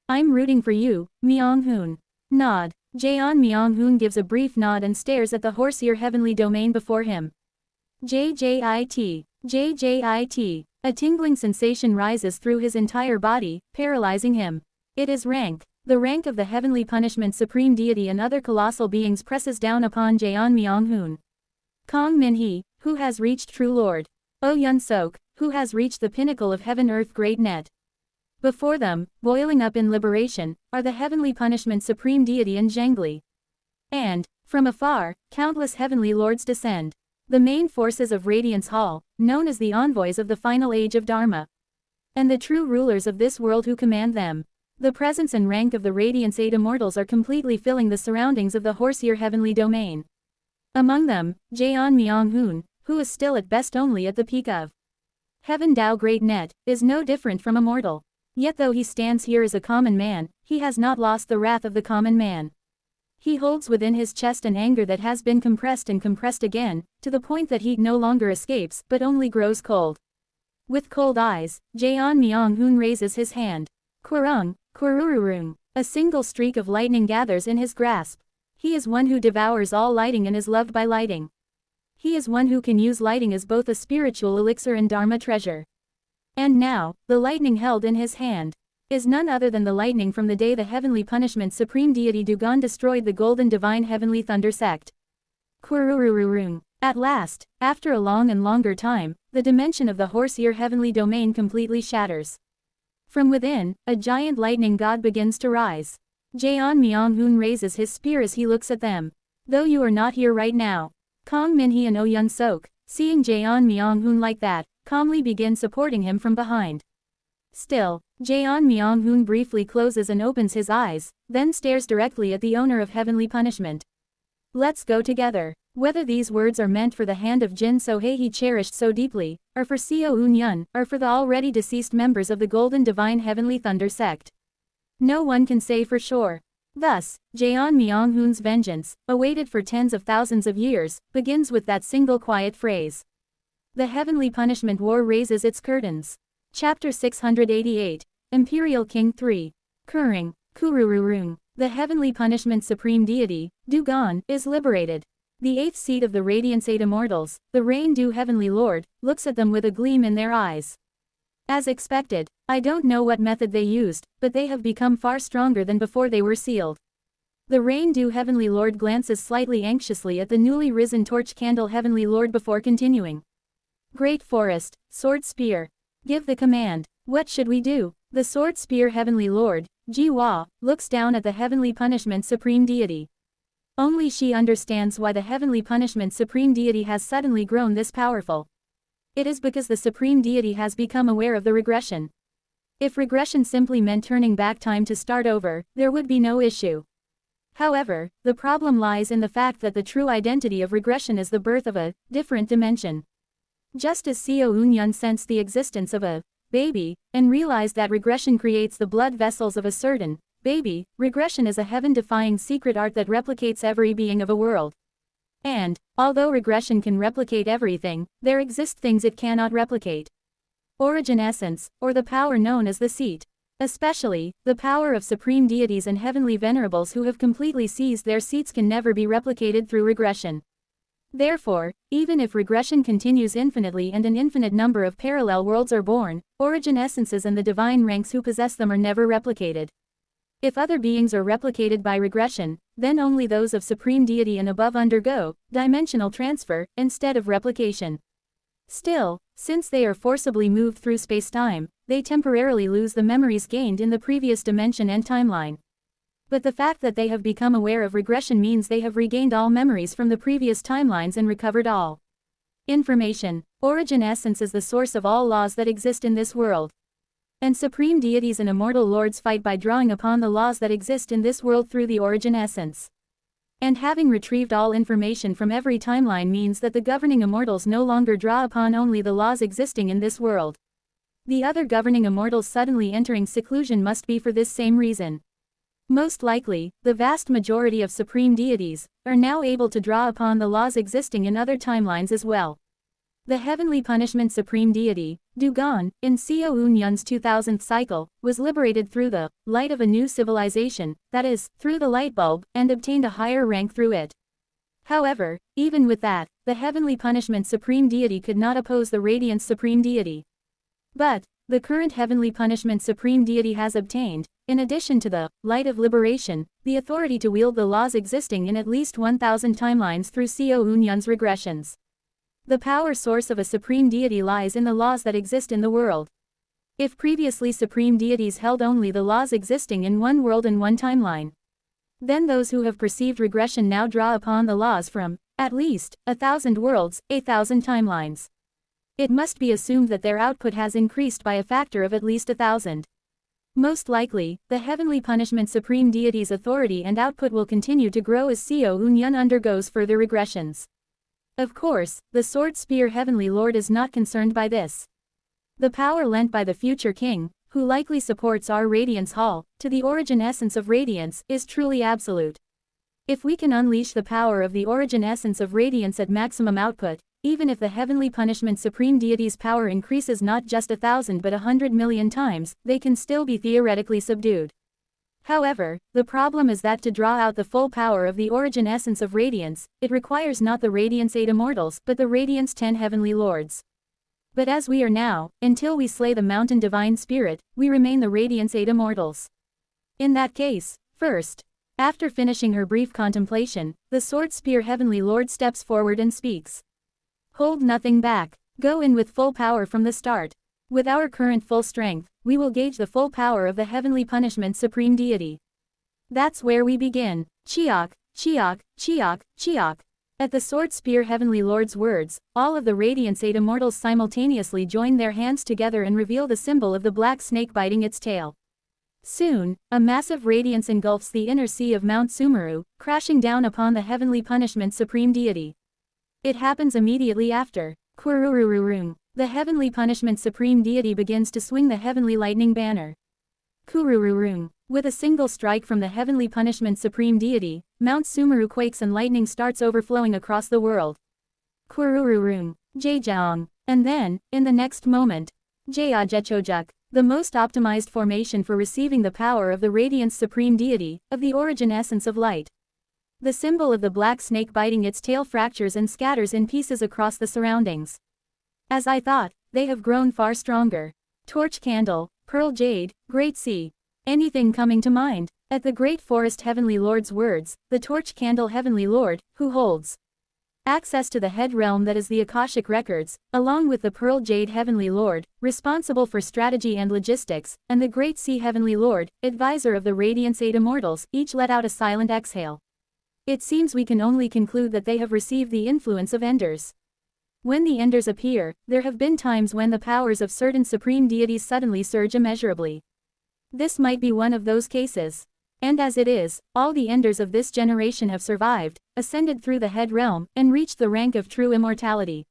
I'm rooting for you, Myung-hoon. Nod. Jeon Myung-hoon gives a brief nod and stares at the Horseear Heavenly Domain before him. JJIT. JJIT. A tingling sensation rises through his entire body, paralyzing him. It is rank. The rank of the heavenly punishment supreme deity and other colossal beings presses down upon Jeon Myung-hoon. Kong Min-hee, who has reached True Lord. Oh Yun-sok, who has reached the pinnacle of Heaven-Earth Great Net. Before them, boiling up in liberation, are the heavenly punishment supreme deity and Zhengli. And, from afar, countless heavenly lords descend. The main forces of Radiance Hall, known as the envoys of the final age of Dharma. And the true rulers of this world who command them. The presence and rank of the Radiance 8 immortals are completely filling the surroundings of the Horseear Heavenly Domain. Among them, Jeon Myung-hoon, who is still at best only at the peak of Heaven Dao Great Net, is no different from a mortal. Yet though he stands here as a common man, he has not lost the wrath of the common man. He holds within his chest an anger that has been compressed and compressed again, to the point that heat no longer escapes but only grows cold. With cold eyes, Jeon Myung-hoon raises his hand. Kurung, kurururung. A single streak of lightning gathers in his grasp. He is one who devours all lighting and is loved by lighting. He is one who can use lighting as both a spiritual elixir and Dharma treasure. And now, the lightning held in his hand is none other than the lightning from the day the heavenly punishment supreme deity Dugon destroyed the Golden Divine Heavenly Thunder sect. Kururururung. At last, after a long and longer time, the dimension of the Horseear Heavenly Domain completely shatters. From within, a giant lightning god begins to rise. Jaeon Myung-hoon raises his spear as he looks at them. Though you are not here right now. Kang Min-hee and Oh Yun-sok, seeing Jaeon Myung-hoon like that, calmly begin supporting him from behind. Still, Jaeon Myung-hoon briefly closes and opens his eyes, then stares directly at the owner of heavenly punishment. Let's go together. Whether these words are meant for the hand of Jin So-hae he cherished so deeply, or for Seo Eun-yun, or for the already deceased members of the Golden Divine Heavenly Thunder sect. No one can say for sure. Thus, Jaeon Myung-hoon's vengeance, awaited for tens of thousands of years, begins with that single quiet phrase. The Heavenly Punishment War raises its curtains. Chapter 688, Imperial King 3. Kuring, Kurururung. The Heavenly Punishment Supreme Deity, Dugon, is liberated. The eighth seat of the Radiance Eight Immortals, the Rain-Du Heavenly Lord, looks at them with a gleam in their eyes. As expected, I don't know what method they used, but they have become far stronger than before they were sealed. The Rain-Du Heavenly Lord glances slightly anxiously at the newly risen Torch Candle Heavenly Lord before continuing. Great Forest, Sword Spear. Give the command. What should we do? The Sword Spear Heavenly Lord, Ji-Hwa, looks down at the Heavenly Punishment Supreme Deity. Only she understands why the Heavenly Punishment Supreme Deity has suddenly grown this powerful. It is because the Supreme Deity has become aware of the regression. If regression simply meant turning back time to start over, there would be no issue. However, the problem lies in the fact that the true identity of regression is the birth of a different dimension. Just as Seo Eun-yun sensed the existence of a baby, and realized that regression creates the blood vessels of a certain baby, regression is a heaven-defying secret art that replicates every being of a world. And, although regression can replicate everything, there exist things it cannot replicate. Origin essence, or the power known as the seat. Especially, the power of supreme deities and heavenly venerables who have completely seized their seats can never be replicated through regression. Therefore, even if regression continues infinitely and an infinite number of parallel worlds are born, origin essences and the divine ranks who possess them are never replicated. If other beings are replicated by regression, then only those of supreme deity and above undergo dimensional transfer instead of replication. Still, since they are forcibly moved through space-time, they temporarily lose the memories gained in the previous dimension and timeline. But the fact that they have become aware of regression means they have regained all memories from the previous timelines and recovered all information. Origin essence is the source of all laws that exist in this world. And supreme deities and immortal lords fight by drawing upon the laws that exist in this world through the origin essence. And having retrieved all information from every timeline means that the governing immortals no longer draw upon only the laws existing in this world. The other governing immortals suddenly entering seclusion must be for this same reason. Most likely, the vast majority of supreme deities are now able to draw upon the laws existing in other timelines as well. The Heavenly Punishment Supreme Deity, Dugon, in Seo Eun-yun's 2000th cycle, was liberated through the light of a new civilization, that is, through the light bulb, and obtained a higher rank through it. However, even with that, the Heavenly Punishment Supreme Deity could not oppose the Radiance Supreme Deity. But, the current Heavenly Punishment Supreme Deity has obtained, in addition to the light of liberation, the authority to wield the laws existing in at least 1000 timelines through Seo Eun-yun's regressions. The power source of a supreme deity lies in the laws that exist in the world. If previously supreme deities held only the laws existing in one world and one timeline, then those who have perceived regression now draw upon the laws from, at least, 1000 worlds, 1000 timelines. It must be assumed that their output has increased by a factor of at least 1000. Most likely, the Heavenly Punishment Supreme Deity's authority and output will continue to grow as Seo Eun-yun undergoes further regressions. Of course, the Sword Spear Heavenly Lord is not concerned by this. The power lent by the future king, who likely supports our Radiance Hall, to the origin essence of radiance, is truly absolute. If we can unleash the power of the origin essence of radiance at maximum output, even if the Heavenly Punishment Supreme Deity's power increases not just 1000 but 100 million times, they can still be theoretically subdued. However, the problem is that to draw out the full power of the origin essence of radiance, it requires not the Radiance 8 Immortals but the Radiance 10 Heavenly Lords. But as we are now, until we slay the Mountain Divine Spirit, we remain the Radiance 8 Immortals. In that case, first, after finishing her brief contemplation, the Sword Spear Heavenly Lord steps forward and speaks. Hold nothing back. Go in with full power from the start. With our current full strength, we will gauge the full power of the heavenly punishment supreme deity. That's where we begin. Chiok, Chiok, Chiok, Chiok. At the sword spear heavenly lord's words, all of the Radiance 8 immortals simultaneously join their hands together and reveal the symbol of the black snake biting its tail. Soon, a massive radiance engulfs the inner sea of Mount Sumeru, crashing down upon the heavenly punishment supreme deity. It happens immediately after. Kururururung. The heavenly punishment supreme deity begins to swing the heavenly lightning banner. Kurururung. With a single strike from the heavenly punishment supreme deity, Mount Sumeru quakes and lightning starts overflowing across the world. Kurururung. Jejang. And then, in the next moment, Jajechojuk. The most optimized formation for receiving the power of the Radiance Supreme Deity, of the origin essence of light. The symbol of the black snake biting its tail fractures and scatters in pieces across the surroundings. As I thought, they have grown far stronger. Torch candle, pearl jade, great sea. Anything coming to mind? At the great forest heavenly lord's words, the torch candle heavenly lord, who holds access to the head realm that is the Akashic records, along with the Pearl Jade Heavenly Lord, responsible for strategy and logistics, and the Great Sea Heavenly Lord, advisor of the Radiance 8 Immortals, each let out a silent exhale. It seems we can only conclude that they have received the influence of Enders. When the Enders appear, there have been times when the powers of certain supreme deities suddenly surge immeasurably. This might be one of those cases. And as it is, all the Enders of this generation have survived, ascended through the head realm, and reached the rank of true immortality.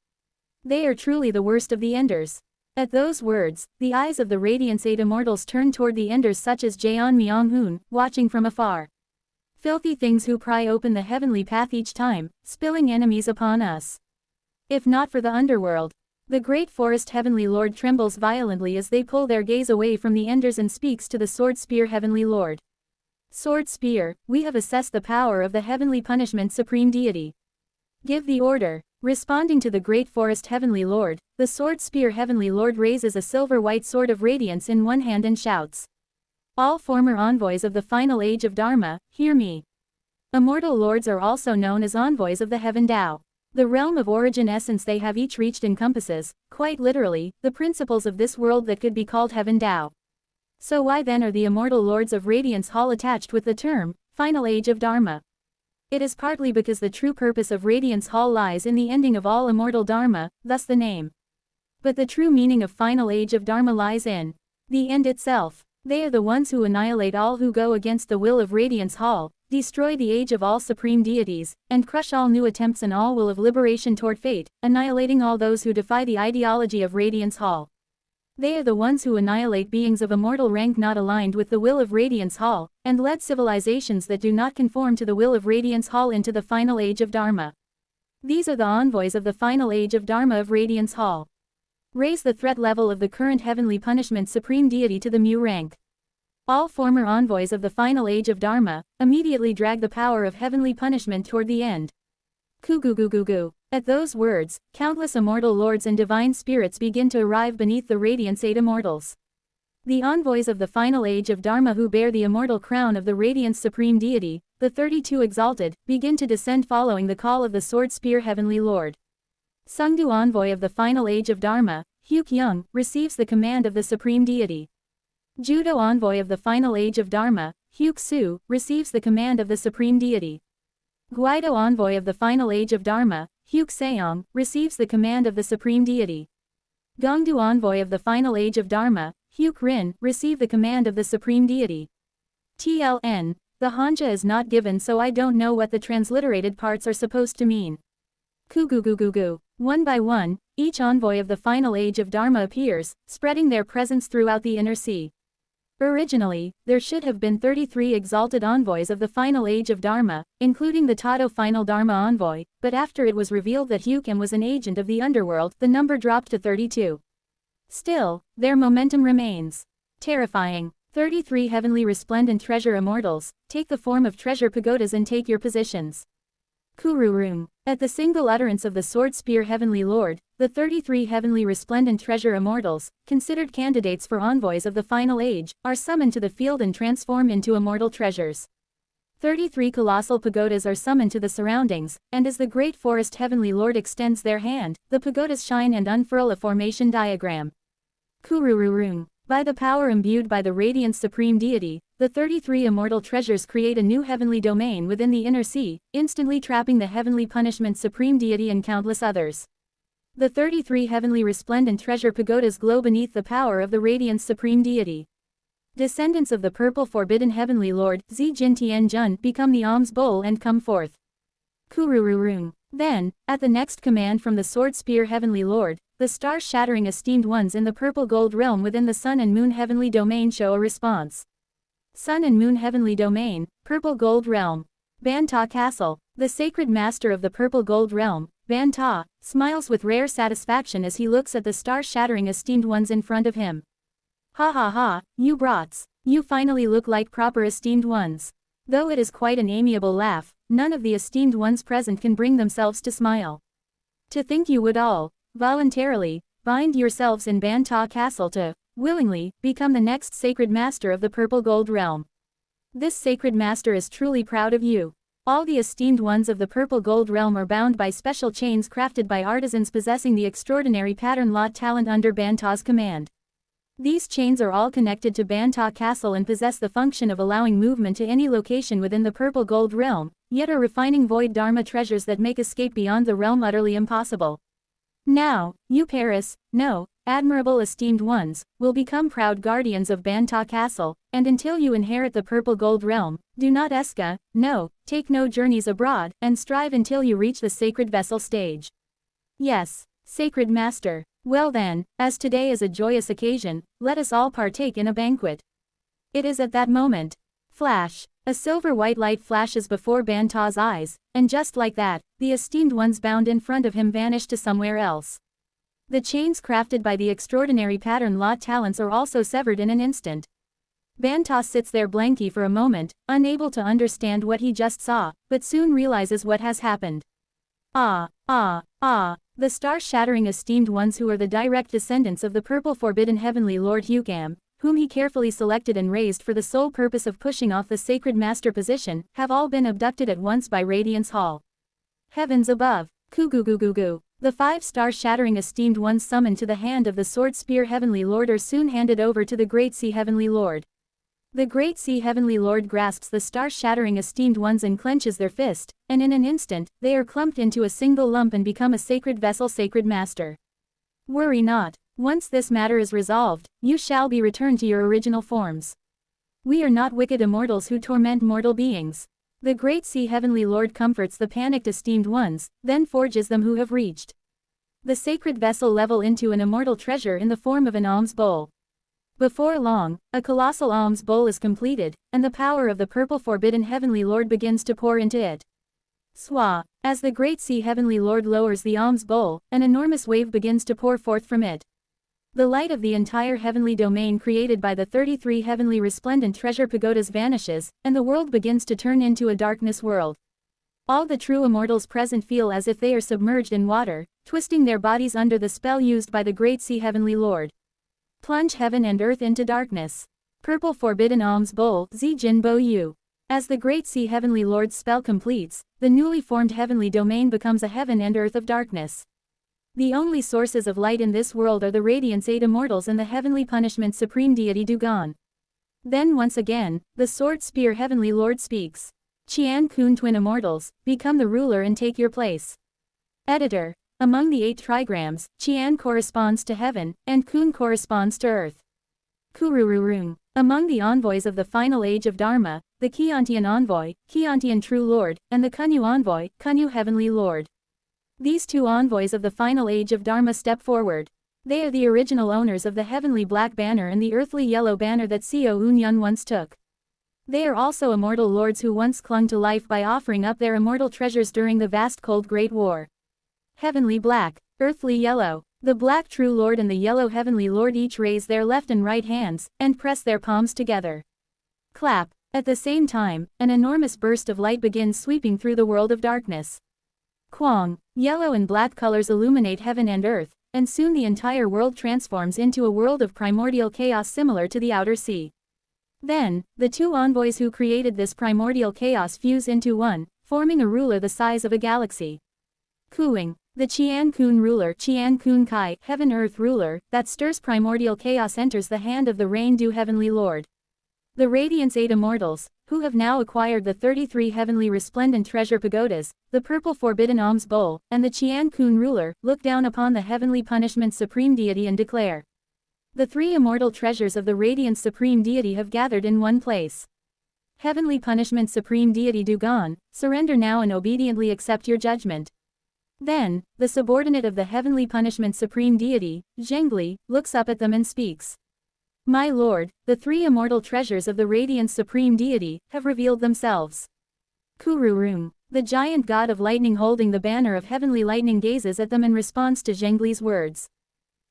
They are truly the worst of the Enders. At those words, the eyes of the Radiance 8 Immortals turn toward the Enders such as Jaeon Myung-hoon, watching from afar. Filthy things who pry open the heavenly path each time, spilling enemies upon us. If not for the underworld. The great forest heavenly lord trembles violently as they pull their gaze away from the Enders and speaks to the sword spear heavenly lord. Sword spear, we have assessed the power of the heavenly punishment supreme deity. Give the order. Responding to the great forest heavenly lord, the sword spear heavenly lord raises a silver-white sword of radiance in one hand and shouts. All former envoys of the final age of Dharma, hear me. Immortal lords are also known as envoys of the heaven Tao. The realm of origin essence they have each reached encompasses, quite literally, the principles of this world that could be called heaven Tao. So why then are the immortal lords of Radiance Hall attached with the term, final age of Dharma? It is partly because the true purpose of Radiance Hall lies in the ending of all immortal Dharma, thus the name. But the true meaning of final age of Dharma lies in the end itself. They are the ones who annihilate all who go against the will of Radiance Hall, destroy the age of all supreme deities, and crush all new attempts and all will of liberation toward fate, annihilating all those who defy the ideology of Radiance Hall. They are the ones who annihilate beings of immortal rank not aligned with the will of Radiance Hall, and led civilizations that do not conform to the will of Radiance Hall into the final age of Dharma. These are the envoys of the final age of Dharma of Radiance Hall. Raise the threat level of the current heavenly punishment supreme deity to the Mu rank. All former envoys of the final age of Dharma, immediately drag the power of heavenly punishment toward the end. Kugugugugu. At those words, countless immortal lords and divine spirits begin to arrive beneath the Radiance 8 Immortals. The envoys of the final age of Dharma who bear the immortal crown of the Radiance Supreme Deity, the 32 Exalted, begin to descend following the call of the Sword Spear Heavenly Lord. Sungdu envoy of the final age of Dharma, Hyuk Young, receives the command of the Supreme Deity. Judo envoy of the final age of Dharma, Hyuk Su, receives the command of the Supreme Deity. Guido envoy of the final age of Dharma, Hyuk Seong, receives the command of the Supreme Deity. Gongdu envoy of the final age of Dharma, Hyuk Rin, receive the command of the Supreme Deity. TLN. The Hanja is not given so I don't know what the transliterated parts are supposed to mean. Kugugugugu. One by one, each envoy of the final age of Dharma appears, spreading their presence throughout the inner sea. Originally, there should have been 33 exalted envoys of the final age of Dharma, including the Tato final Dharma envoy, but after it was revealed that Hukem was an agent of the underworld, the number dropped to 32. Still, their momentum remains. Terrifying. 33 heavenly resplendent treasure immortals, take the form of treasure pagodas and take your positions. Kururung. At the single utterance of the sword spear heavenly lord, the 33 heavenly resplendent treasure immortals, considered candidates for envoys of the final age, are summoned to the field and transform into immortal treasures. 33 colossal pagodas are summoned to the surroundings, and as the great forest heavenly lord extends their hand, the pagodas shine and unfurl a formation diagram. Kurururung. By the power imbued by the radiance supreme deity, the 33 immortal treasures create a new heavenly domain within the inner sea, instantly trapping the heavenly punishment supreme deity and countless others. The 33 heavenly resplendent treasure pagodas glow beneath the power of the radiance supreme deity. Descendants of the purple forbidden heavenly lord, Zi Jin Tian Jun, become the alms bowl and come forth. Kurururung. Then, at the next command from the sword spear heavenly lord, the star-shattering esteemed ones in the purple gold realm within the sun and moon heavenly domain show a response. Sun and moon heavenly domain, purple gold realm. Banta Castle, the sacred master of the purple gold realm, Banta, smiles with rare satisfaction as he looks at the star-shattering esteemed ones in front of him. Ha ha ha, you brats, you finally look like proper esteemed ones. Though it is quite an amiable laugh, none of the esteemed ones present can bring themselves to smile. To think you would all, voluntarily, bind yourselves in Banta Castle to, willingly, become the next sacred master of the purple gold realm. This sacred master is truly proud of you. All the esteemed ones of the purple gold realm are bound by special chains crafted by artisans possessing the extraordinary pattern lot talent under Banta's command. These chains are all connected to Banta Castle and possess the function of allowing movement to any location within the purple gold realm, yet are refining void dharma treasures that make escape beyond the realm utterly impossible. Now, you Paris, no, admirable esteemed ones, will become proud guardians of Banta Castle, and until you inherit the purple gold realm, do not take no journeys abroad, and strive until you reach the sacred vessel stage. Yes, sacred master. Well then, as today is a joyous occasion, let us all partake in a banquet. It is at that moment. Flash. A silver-white light flashes before Banta's eyes, and just like that, the esteemed ones bound in front of him vanish to somewhere else. The chains crafted by the extraordinary pattern lot talents are also severed in an instant. Banta sits there blankly for a moment, unable to understand what he just saw, but soon realizes what has happened. The star-shattering esteemed ones who are the direct descendants of the purple forbidden heavenly lord Hugam, whom he carefully selected and raised for the sole purpose of pushing off the sacred master position, have all been abducted at once by Radiance Hall. Heavens above. Kugugugugu. The 5 star-shattering esteemed ones summoned to the hand of the sword spear heavenly lord are soon handed over to the great sea heavenly lord. The great sea heavenly lord grasps the star-shattering esteemed ones and clenches their fist, and in an instant, they are clumped into a single lump and become a sacred vessel sacred master. Worry not. Once this matter is resolved, you shall be returned to your original forms. We are not wicked immortals who torment mortal beings. The great sea heavenly lord comforts the panicked esteemed ones, then forges them who have reached the sacred vessel level into an immortal treasure in the form of an alms bowl. Before long, a colossal alms bowl is completed, and the power of the purple forbidden heavenly lord begins to pour into it. Swa. As the great sea heavenly lord lowers the alms bowl, an enormous wave begins to pour forth from it. The light of the entire heavenly domain created by the 33 heavenly resplendent treasure pagodas vanishes, and the world begins to turn into a darkness world. All the true immortals present feel as if they are submerged in water, twisting their bodies under the spell used by the great sea heavenly lord. Plunge heaven and earth into darkness. Purple forbidden alms bowl, Zijin Bo Yu. As the great sea heavenly lord's spell completes, the newly formed heavenly domain becomes a heaven and earth of darkness. The only sources of light in this world are the Radiance 8 Immortals and the heavenly punishment supreme deity Dugon. Then once again, the sword spear heavenly lord speaks. Qian Kun twin immortals, become the ruler and take your place. Editor. Among the 8 trigrams, Qian corresponds to heaven, and Kun corresponds to earth. Kurururung. Among the envoys of the final age of Dharma, the Qiantian envoy, Qiantian true lord, and the Kunyu envoy, Kunyu heavenly lord. These 2 envoys of the final age of Dharma step forward. They are the original owners of the heavenly black banner and the earthly yellow banner that Seo Unyun once took. They are also immortal lords who once clung to life by offering up their immortal treasures during the vast cold great war. Heavenly black, earthly yellow. The black true lord and the yellow heavenly lord each raise their left and right hands, and press their palms together. Clap. At the same time, an enormous burst of light begins sweeping through the world of darkness. Kwang. Yellow and black colors illuminate heaven and earth, and soon the entire world transforms into a world of primordial chaos similar to the outer sea. Then, the 2 envoys who created this primordial chaos fuse into one, forming a ruler the size of a galaxy. Cooing. The Qian Kun ruler, Qian Kun Kai, heaven-earth ruler, that stirs primordial chaos enters the hand of the rain-dew heavenly lord. The Radiant's 8 immortals, who have now acquired the 33 heavenly resplendent treasure pagodas, the purple forbidden alms bowl, and the Qian Kun ruler, look down upon the heavenly punishment supreme deity and declare. The 3 immortal treasures of the Radiant supreme deity have gathered in one place. Heavenly punishment supreme deity Dugon, surrender now and obediently accept your judgment. Then, the subordinate of the heavenly punishment supreme deity, Zhengli, looks up at them and speaks. My lord, the 3 immortal treasures of the Radiant supreme deity, have revealed themselves. Kururum, the giant god of lightning holding the banner of heavenly lightning gazes at them in response to Zhengli's words.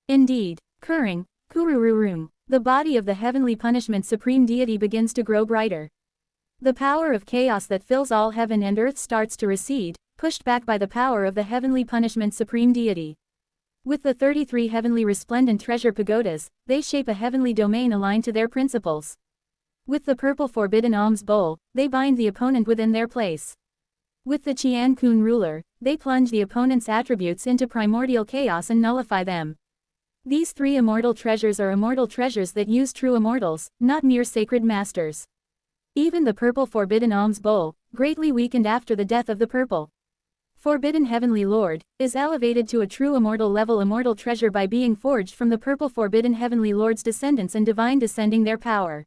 Indeed, Kuring, Kururum, the body of the heavenly punishment supreme deity begins to grow brighter. The power of chaos that fills all heaven and earth starts to recede, pushed back by the power of the heavenly punishment supreme deity. With the 33 heavenly resplendent treasure pagodas, they shape a heavenly domain aligned to their principles. With the purple forbidden alms bowl, they bind the opponent within their place. With the Qian Kun ruler, they plunge the opponent's attributes into primordial chaos and nullify them. These 3 immortal treasures are immortal treasures that use true immortals, not mere sacred masters. Even the purple forbidden alms bowl, greatly weakened after the death of the purple forbidden heavenly lord, is elevated to a true immortal level immortal treasure by being forged from the purple forbidden heavenly lord's descendants and divine descending their power.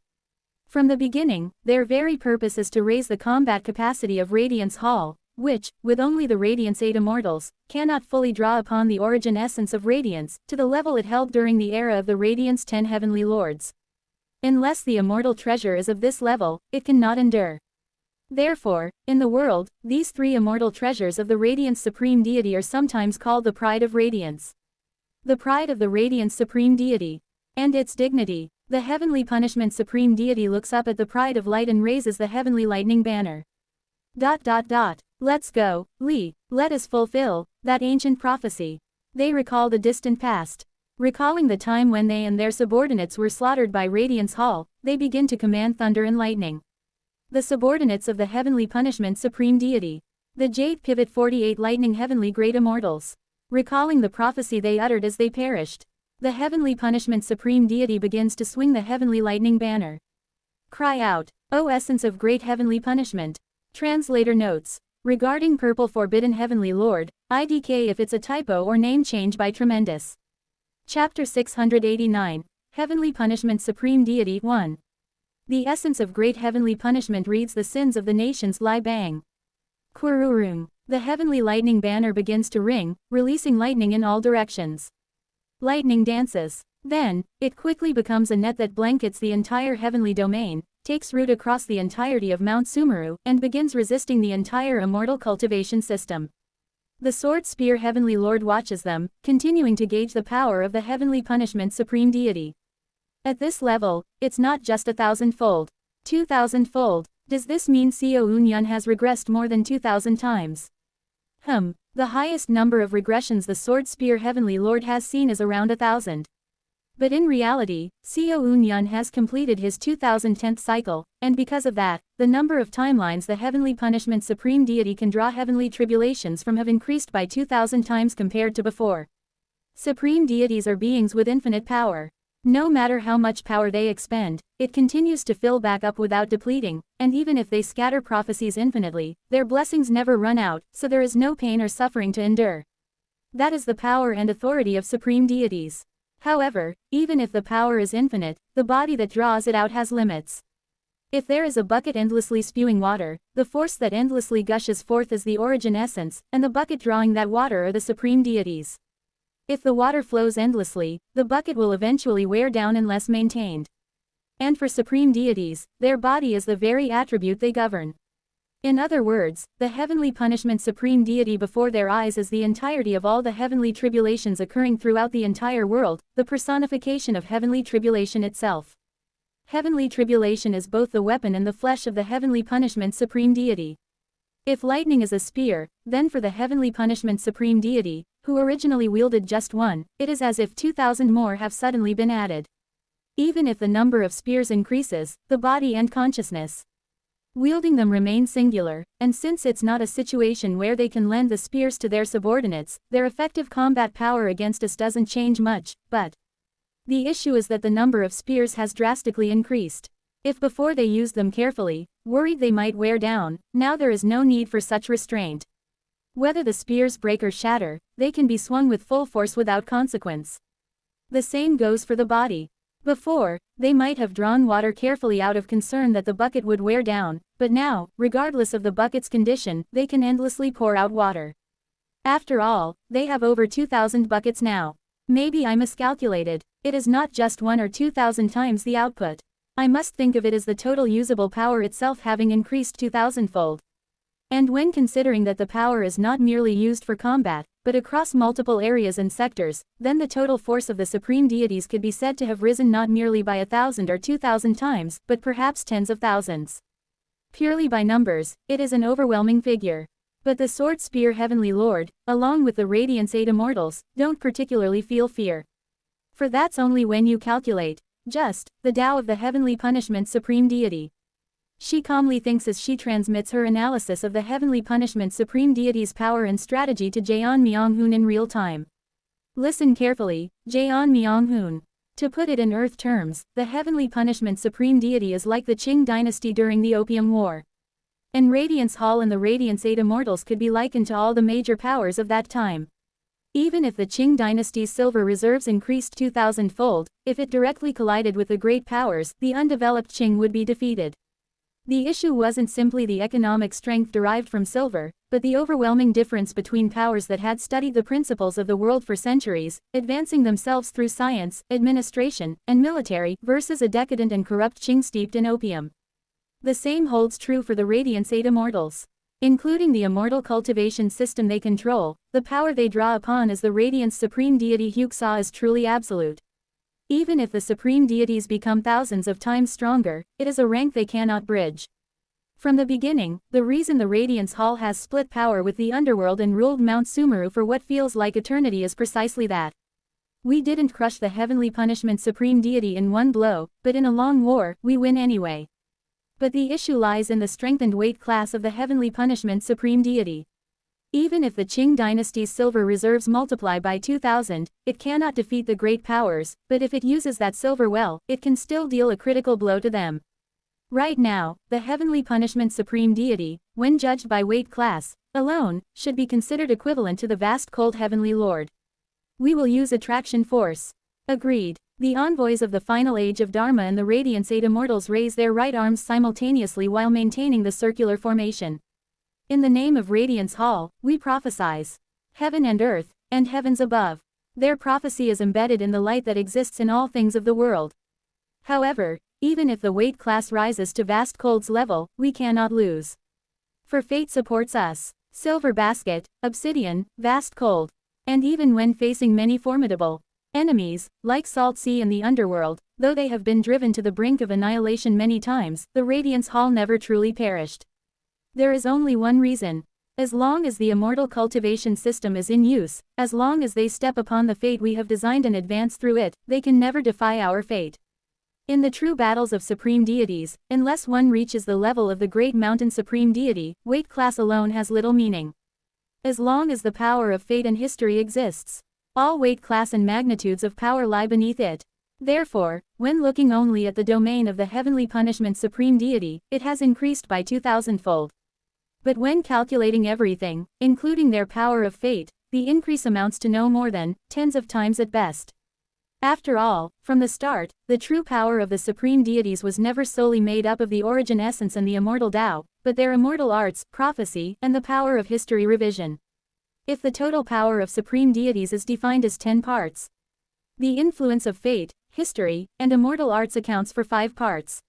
From the beginning, their very purpose is to raise the combat capacity of Radiance Hall, which, with only the Radiant's 8 immortals, cannot fully draw upon the origin essence of Radiance, to the level it held during the era of the Radiant's 10 heavenly lords. Unless the immortal treasure is of this level, it cannot endure. Therefore, in the world, these 3 immortal treasures of the Radiant supreme deity are sometimes called the pride of Radiance. The pride of the Radiant supreme deity. And its dignity. The heavenly punishment supreme deity looks up at the pride of light and raises the heavenly lightning banner. Let's go, Li, let us fulfill that ancient prophecy. They recall the distant past. Recalling the time when they and their subordinates were slaughtered by Radiance Hall, they begin to command thunder and lightning. The subordinates of the heavenly punishment supreme deity. The Jade Pivot 48 lightning heavenly great immortals. Recalling the prophecy they uttered as they perished. The heavenly punishment supreme deity begins to swing the heavenly lightning banner. Cry out, O essence of great heavenly punishment. Translator notes. Regarding purple forbidden heavenly lord, IDK if it's a typo or name change by tremendous. Chapter 689. Heavenly punishment supreme deity 1. The essence of great heavenly punishment reads the sins of the nations lie bang. Kururum. The heavenly lightning banner begins to ring, releasing lightning in all directions. Lightning dances. Then, it quickly becomes a net that blankets the entire heavenly domain, takes root across the entirety of Mount Sumeru, and begins resisting the entire immortal cultivation system. The sword spear heavenly lord watches them, continuing to gauge the power of the heavenly punishment supreme deity. At this level, it's not just 1,000-fold. 2,000-fold. Does this mean Xiao Unyun has regressed more than 2,000 times? The highest number of regressions the sword spear heavenly lord has seen is around 1,000. But in reality, Xiao Unyun has completed his 2010th cycle, and because of that, the number of timelines the heavenly punishment supreme deity can draw heavenly tribulations from have increased by 2,000 times compared to before. Supreme deities are beings with infinite power. No matter how much power they expend, it continues to fill back up without depleting, and even if they scatter prophecies infinitely, their blessings never run out, so there is no pain or suffering to endure. That is the power and authority of supreme deities. However, even if the power is infinite, the body that draws it out has limits. If there is a bucket endlessly spewing water, the force that endlessly gushes forth is the origin essence, and the bucket drawing that water are the supreme deities. If the water flows endlessly, the bucket will eventually wear down unless maintained. And for supreme deities, their body is the very attribute they govern. In other words, the heavenly punishment supreme deity before their eyes is the entirety of all the heavenly tribulations occurring throughout the entire world, the personification of heavenly tribulation itself. Heavenly tribulation is both the weapon and the flesh of the heavenly punishment supreme deity. If lightning is a spear, then for the heavenly punishment supreme deity, who originally wielded just one, it is as if 2,000 more have suddenly been added. Even if the number of spears increases, the body and consciousness Wielding them remains singular, and since it's not a situation where they can lend the spears to their subordinates, their effective combat power against us doesn't change much, but the issue is that the number of spears has drastically increased. If before they used them carefully, worried they might wear down, now there is no need for such restraint. Whether the spears break or shatter, they can be swung with full force without consequence. The same goes for the body. Before, they might have drawn water carefully out of concern that the bucket would wear down, but now, regardless of the bucket's condition, they can endlessly pour out water. After all, they have over 2,000 buckets now. Maybe I miscalculated. It is not just 1 or 2,000 times the output. I must think of it as the total usable power itself having increased 2,000-fold. And when considering that the power is not merely used for combat, but across multiple areas and sectors, then the total force of the supreme deities could be said to have risen not merely by 1,000 or 2,000 times, but perhaps tens of thousands. Purely by numbers, it is an overwhelming figure. But the Sword Spear Heavenly Lord, along with the Radiance 8 Immortals, don't particularly feel fear. For that's only when you calculate, just, the Tao of the Heavenly Punishment Supreme Deity. She calmly thinks as she transmits her analysis of the Heavenly Punishment Supreme Deity's power and strategy to Jaeon Myung-hoon in real time. Listen carefully, Jaeon Myung-hoon. To put it in Earth terms, the Heavenly Punishment Supreme Deity is like the Qing dynasty during the Opium War. And Radiance Hall and the Radiance 8 Immortals could be likened to all the major powers of that time. Even if the Qing dynasty's silver reserves increased 2,000-fold, if it directly collided with the great powers, the undeveloped Qing would be defeated. The issue wasn't simply the economic strength derived from silver, but the overwhelming difference between powers that had studied the principles of the world for centuries, advancing themselves through science, administration, and military, versus a decadent and corrupt Qing steeped in opium. The same holds true for the Radiance 8 Immortals. Including the immortal cultivation system they control, the power they draw upon as the Radiance Supreme Deity Hyuksha is truly absolute. Even if the Supreme Deities become thousands of times stronger, it is a rank they cannot bridge. From the beginning, the reason the Radiance Hall has split power with the underworld and ruled Mount Sumeru for what feels like eternity is precisely that. We didn't crush the Heavenly Punishment Supreme Deity in one blow, but in a long war, we win anyway. But the issue lies in the strengthened weight class of the Heavenly Punishment Supreme Deity. Even if the Qing dynasty's silver reserves multiply by 2,000, it cannot defeat the great powers, but if it uses that silver well, it can still deal a critical blow to them. Right now, the Heavenly Punishment Supreme Deity, when judged by weight class alone, should be considered equivalent to the vast cold Heavenly Lord. We will use attraction force. Agreed. The envoys of the final age of Dharma and the Radiance 8 Immortals raise their right arms simultaneously while maintaining the circular formation. In the name of Radiance Hall, we prophesize. Heaven and earth, and heavens above. Their prophecy is embedded in the light that exists in all things of the world. However, even if the weight class rises to vast cold's level, we cannot lose. For fate supports us. Silver basket, obsidian, vast cold. And even when facing many formidable enemies, like Salt Sea and the underworld, though they have been driven to the brink of annihilation many times, the Radiance Hall never truly perished. There is only one reason. As long as the immortal cultivation system is in use, as long as they step upon the fate we have designed and advance through it, they can never defy our fate. In the true battles of supreme deities, unless one reaches the level of the great mountain supreme deity, weight class alone has little meaning. As long as the power of fate and history exists, all weight class and magnitudes of power lie beneath it. Therefore, when looking only at the domain of the Heavenly Punishment Supreme Deity, it has increased by 2,000-fold. But when calculating everything, including their power of fate, the increase amounts to no more than tens of times at best. After all, from the start, the true power of the supreme deities was never solely made up of the origin essence and the immortal Tao, but their immortal arts, prophecy, and the power of history revision. If the total power of supreme deities is defined as 10 parts, the influence of fate, history, and immortal arts accounts for 5 parts.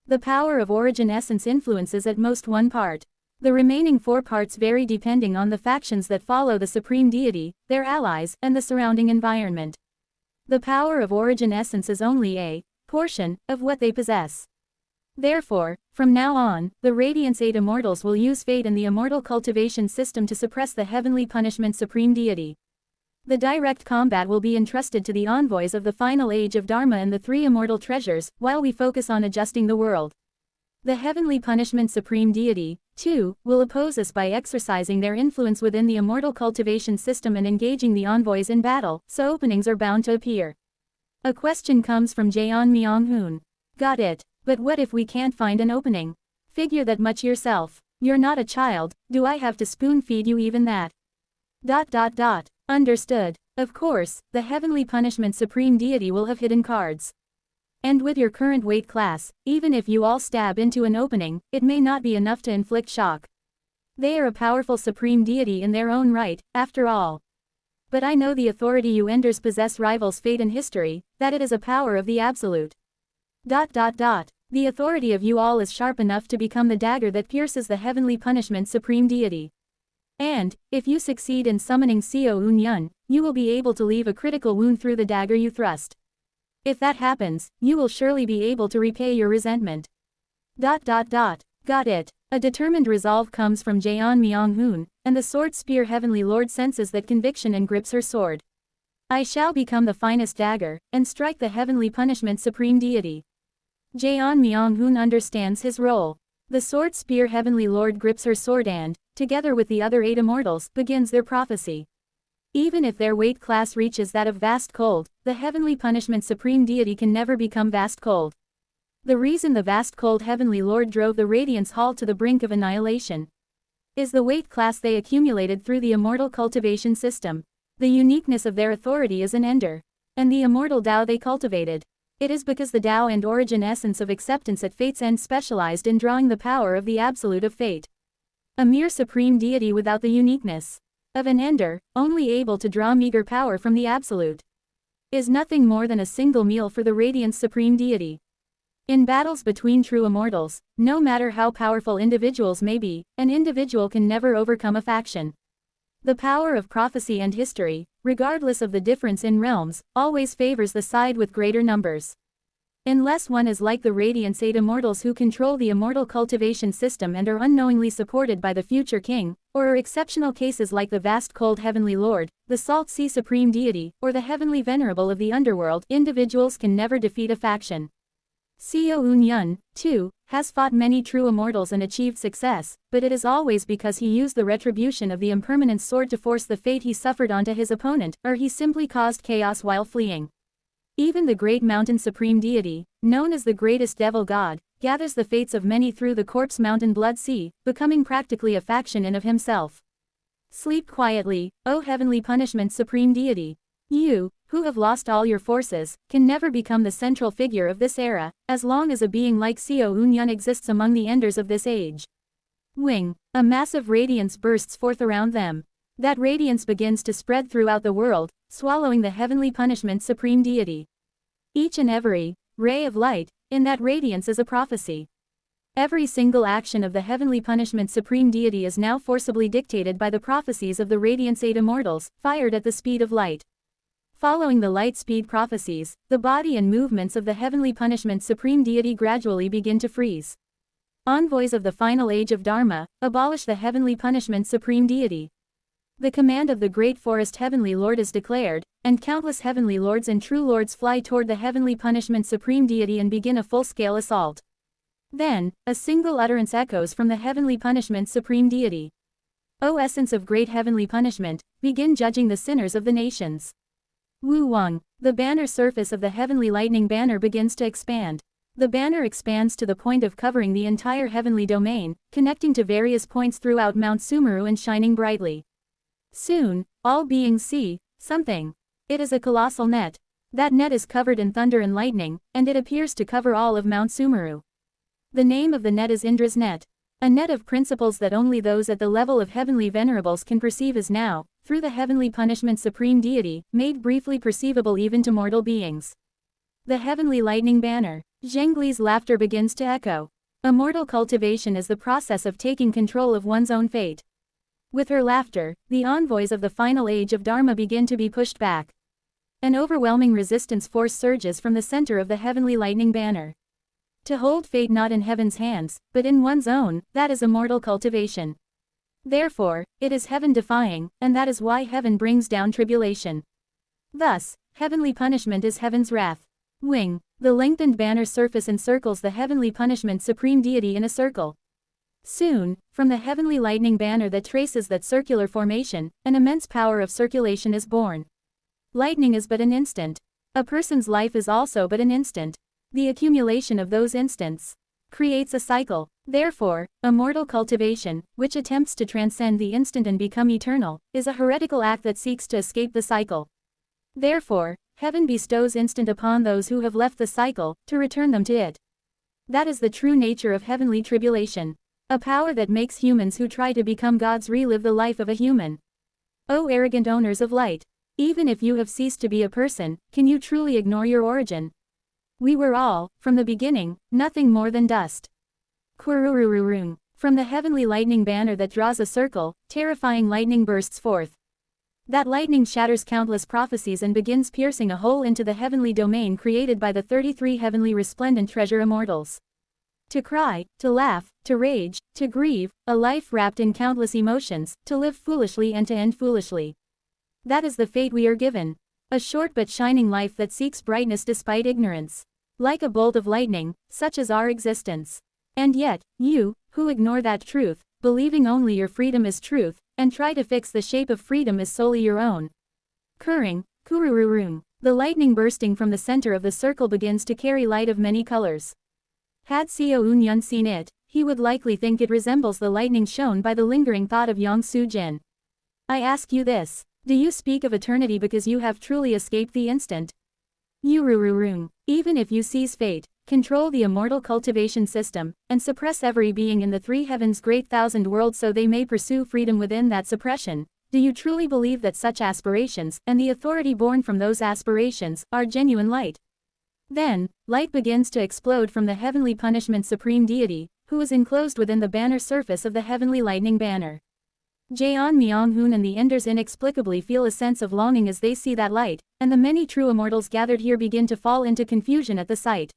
The power of origin essence influences at most 1 part. The remaining 4 parts vary depending on the factions that follow the supreme deity, their allies, and the surrounding environment. The power of origin essence is only a portion of what they possess. Therefore, from now on, the Radiance 8 Immortals will use fate and the immortal cultivation system to suppress the Heavenly Punishment Supreme Deity. The direct combat will be entrusted to the envoys of the final age of Dharma and the 3 immortal treasures, while we focus on adjusting the world. The heavenly punishment supreme deity, too, will oppose us by exercising their influence within the immortal cultivation system and engaging the envoys in battle, so openings are bound to appear. A question comes from Jaeon Myung-hoon. Got it. But what if we can't find an opening? Figure that much yourself. You're not a child, do I have to spoon-feed you even that? Understood. Of course, the heavenly punishment supreme deity will have hidden cards. And with your current weight class, even if you all stab into an opening, it may not be enough to inflict shock. They are a powerful supreme deity in their own right, after all. But I know the authority you enders possess rivals fate and history, that it is a power of the absolute. The authority of you all is sharp enough to become the dagger that pierces the heavenly punishment supreme deity. And, if you succeed in summoning Seo Un-yun, you will be able to leave a critical wound through the dagger you thrust. If that happens, you will surely be able to repay your resentment. Got it. A determined resolve comes from Jaeon Myung-hoon, and the sword spear heavenly lord senses that conviction and grips her sword. I shall become the finest dagger, and strike the heavenly punishment supreme deity. Jaeon Myung-hoon understands his role. The sword spear heavenly lord grips her sword and, together with the other 8 immortals, begins their prophecy. Even if their weight class reaches that of vast cold, the heavenly punishment supreme deity can never become vast cold. The reason the vast cold heavenly lord drove the Radiance Hall to the brink of annihilation is the weight class they accumulated through the immortal cultivation system. The uniqueness of their authority is an ender. And the immortal Tao they cultivated. It is because the Tao and origin essence of acceptance at fate's end specialized in drawing the power of the absolute of fate. A mere supreme deity without the uniqueness of an ender, only able to draw meager power from the absolute, is nothing more than a single meal for the radiant supreme deity. In battles between true immortals, no matter how powerful individuals may be, an individual can never overcome a faction. The power of prophecy and history, regardless of the difference in realms, always favors the side with greater numbers. Unless one is like the Radiance 8 immortals who control the immortal cultivation system and are unknowingly supported by the future king, or are exceptional cases like the vast cold heavenly lord, the salt sea supreme deity, or the heavenly venerable of the underworld, individuals can never defeat a faction. Seo Un-yun, too, has fought many true immortals and achieved success, but it is always because he used the retribution of the impermanent sword to force the fate he suffered onto his opponent, or he simply caused chaos while fleeing. Even the great mountain supreme deity, known as the greatest devil god, gathers the fates of many through the corpse mountain blood sea, becoming practically a faction in of himself. Sleep quietly, O heavenly punishment supreme deity. You, who have lost all your forces, can never become the central figure of this era, as long as a being like Seo Un-yun exists among the enders of this age. Wing. A massive radiance bursts forth around them. That radiance begins to spread throughout the world, swallowing the heavenly punishment supreme deity. Each and every ray of light in that radiance is a prophecy. Every single action of the heavenly punishment supreme deity is now forcibly dictated by the prophecies of the Radiance 8 immortals, fired at the speed of light. Following the light speed prophecies, the body and movements of the heavenly punishment supreme deity gradually begin to freeze. Envoys of the final age of Dharma, abolish the heavenly punishment supreme deity. The command of the great forest heavenly lord is declared, and countless heavenly lords and true lords fly toward the heavenly punishment supreme deity and begin a full-scale assault. Then, a single utterance echoes from the heavenly punishment supreme deity. O essence of great heavenly punishment, begin judging the sinners of the nations. Wu Wang. The banner surface of the heavenly lightning banner begins to expand. The banner expands to the point of covering the entire heavenly domain, connecting to various points throughout Mount Sumeru and shining brightly. Soon, all beings see something. It is a colossal net. That net is covered in thunder and lightning, and it appears to cover all of Mount Sumeru. The name of the net is Indra's net. A net of principles that only those at the level of heavenly venerables can perceive is now, through the heavenly punishment supreme deity, made briefly perceivable even to mortal beings. The heavenly lightning banner. Zhengli's laughter begins to echo. Immortal cultivation is the process of taking control of one's own fate. With her laughter, the envoys of the final age of Dharma begin to be pushed back. An overwhelming resistance force surges from the center of the heavenly lightning banner. To hold fate not in heaven's hands, but in one's own, that is immortal cultivation. Therefore, it is heaven-defying, and that is why heaven brings down tribulation. Thus, heavenly punishment is heaven's wrath. Wing. The lengthened banner surface encircles the heavenly punishment supreme deity in a circle. Soon, from the heavenly lightning banner that traces that circular formation, an immense power of circulation is born. Lightning is but an instant. A person's life is also but an instant. The accumulation of those instants creates a cycle. Therefore, immortal cultivation, which attempts to transcend the instant and become eternal, is a heretical act that seeks to escape the cycle. Therefore, heaven bestows instant upon those who have left the cycle, to return them to it. That is the true nature of heavenly tribulation. A power that makes humans who try to become gods relive the life of a human. O arrogant owners of light! Even if you have ceased to be a person, can you truly ignore your origin? We were all, from the beginning, nothing more than dust. Kururururung. From the heavenly lightning banner that draws a circle, terrifying lightning bursts forth. That lightning shatters countless prophecies and begins piercing a hole into the heavenly domain created by the 33 heavenly resplendent treasure immortals. To cry, to laugh, to rage, to grieve, a life wrapped in countless emotions, to live foolishly and to end foolishly. That is the fate we are given. A short but shining life that seeks brightness despite ignorance. Like a bolt of lightning, such is our existence. And yet, you, who ignore that truth, believing only your freedom is truth, and try to fix the shape of freedom is solely your own. Kurung, kurururung. The lightning bursting from the center of the circle begins to carry light of many colors. Had Seo Un-yun seen it, he would likely think it resembles the lightning shown by the lingering thought of Yang Su-jin. I ask you this. Do you speak of eternity because you have truly escaped the instant? Urururung. Even if you seize fate, control the immortal cultivation system, and suppress every being in the three heavens' great thousand worlds so they may pursue freedom within that suppression, do you truly believe that such aspirations, and the authority born from those aspirations, are genuine light? Then, light begins to explode from the heavenly punishment supreme deity, who is enclosed within the banner surface of the heavenly lightning banner. Jaeon Myung-hoon and the Enders inexplicably feel a sense of longing as they see that light, and the many true immortals gathered here begin to fall into confusion at the sight.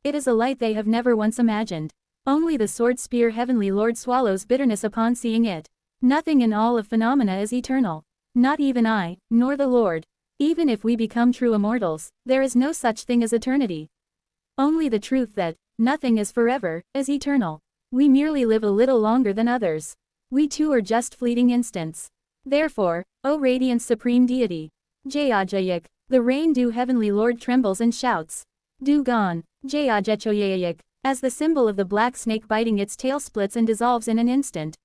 It is a light they have never once imagined. Only the sword-spear heavenly lord swallows bitterness upon seeing it. Nothing in all of phenomena is eternal. Not even I, nor the Lord. Even if we become true immortals, there is no such thing as eternity. Only the truth that, nothing is forever, is eternal. We merely live a little longer than others. We too are just fleeting instants. Therefore, O radiant supreme deity, Jayajayak, the rain-dew heavenly lord trembles and shouts. Dugon, Jayajechoyayak, as the symbol of the black snake biting its tail splits and dissolves in an instant.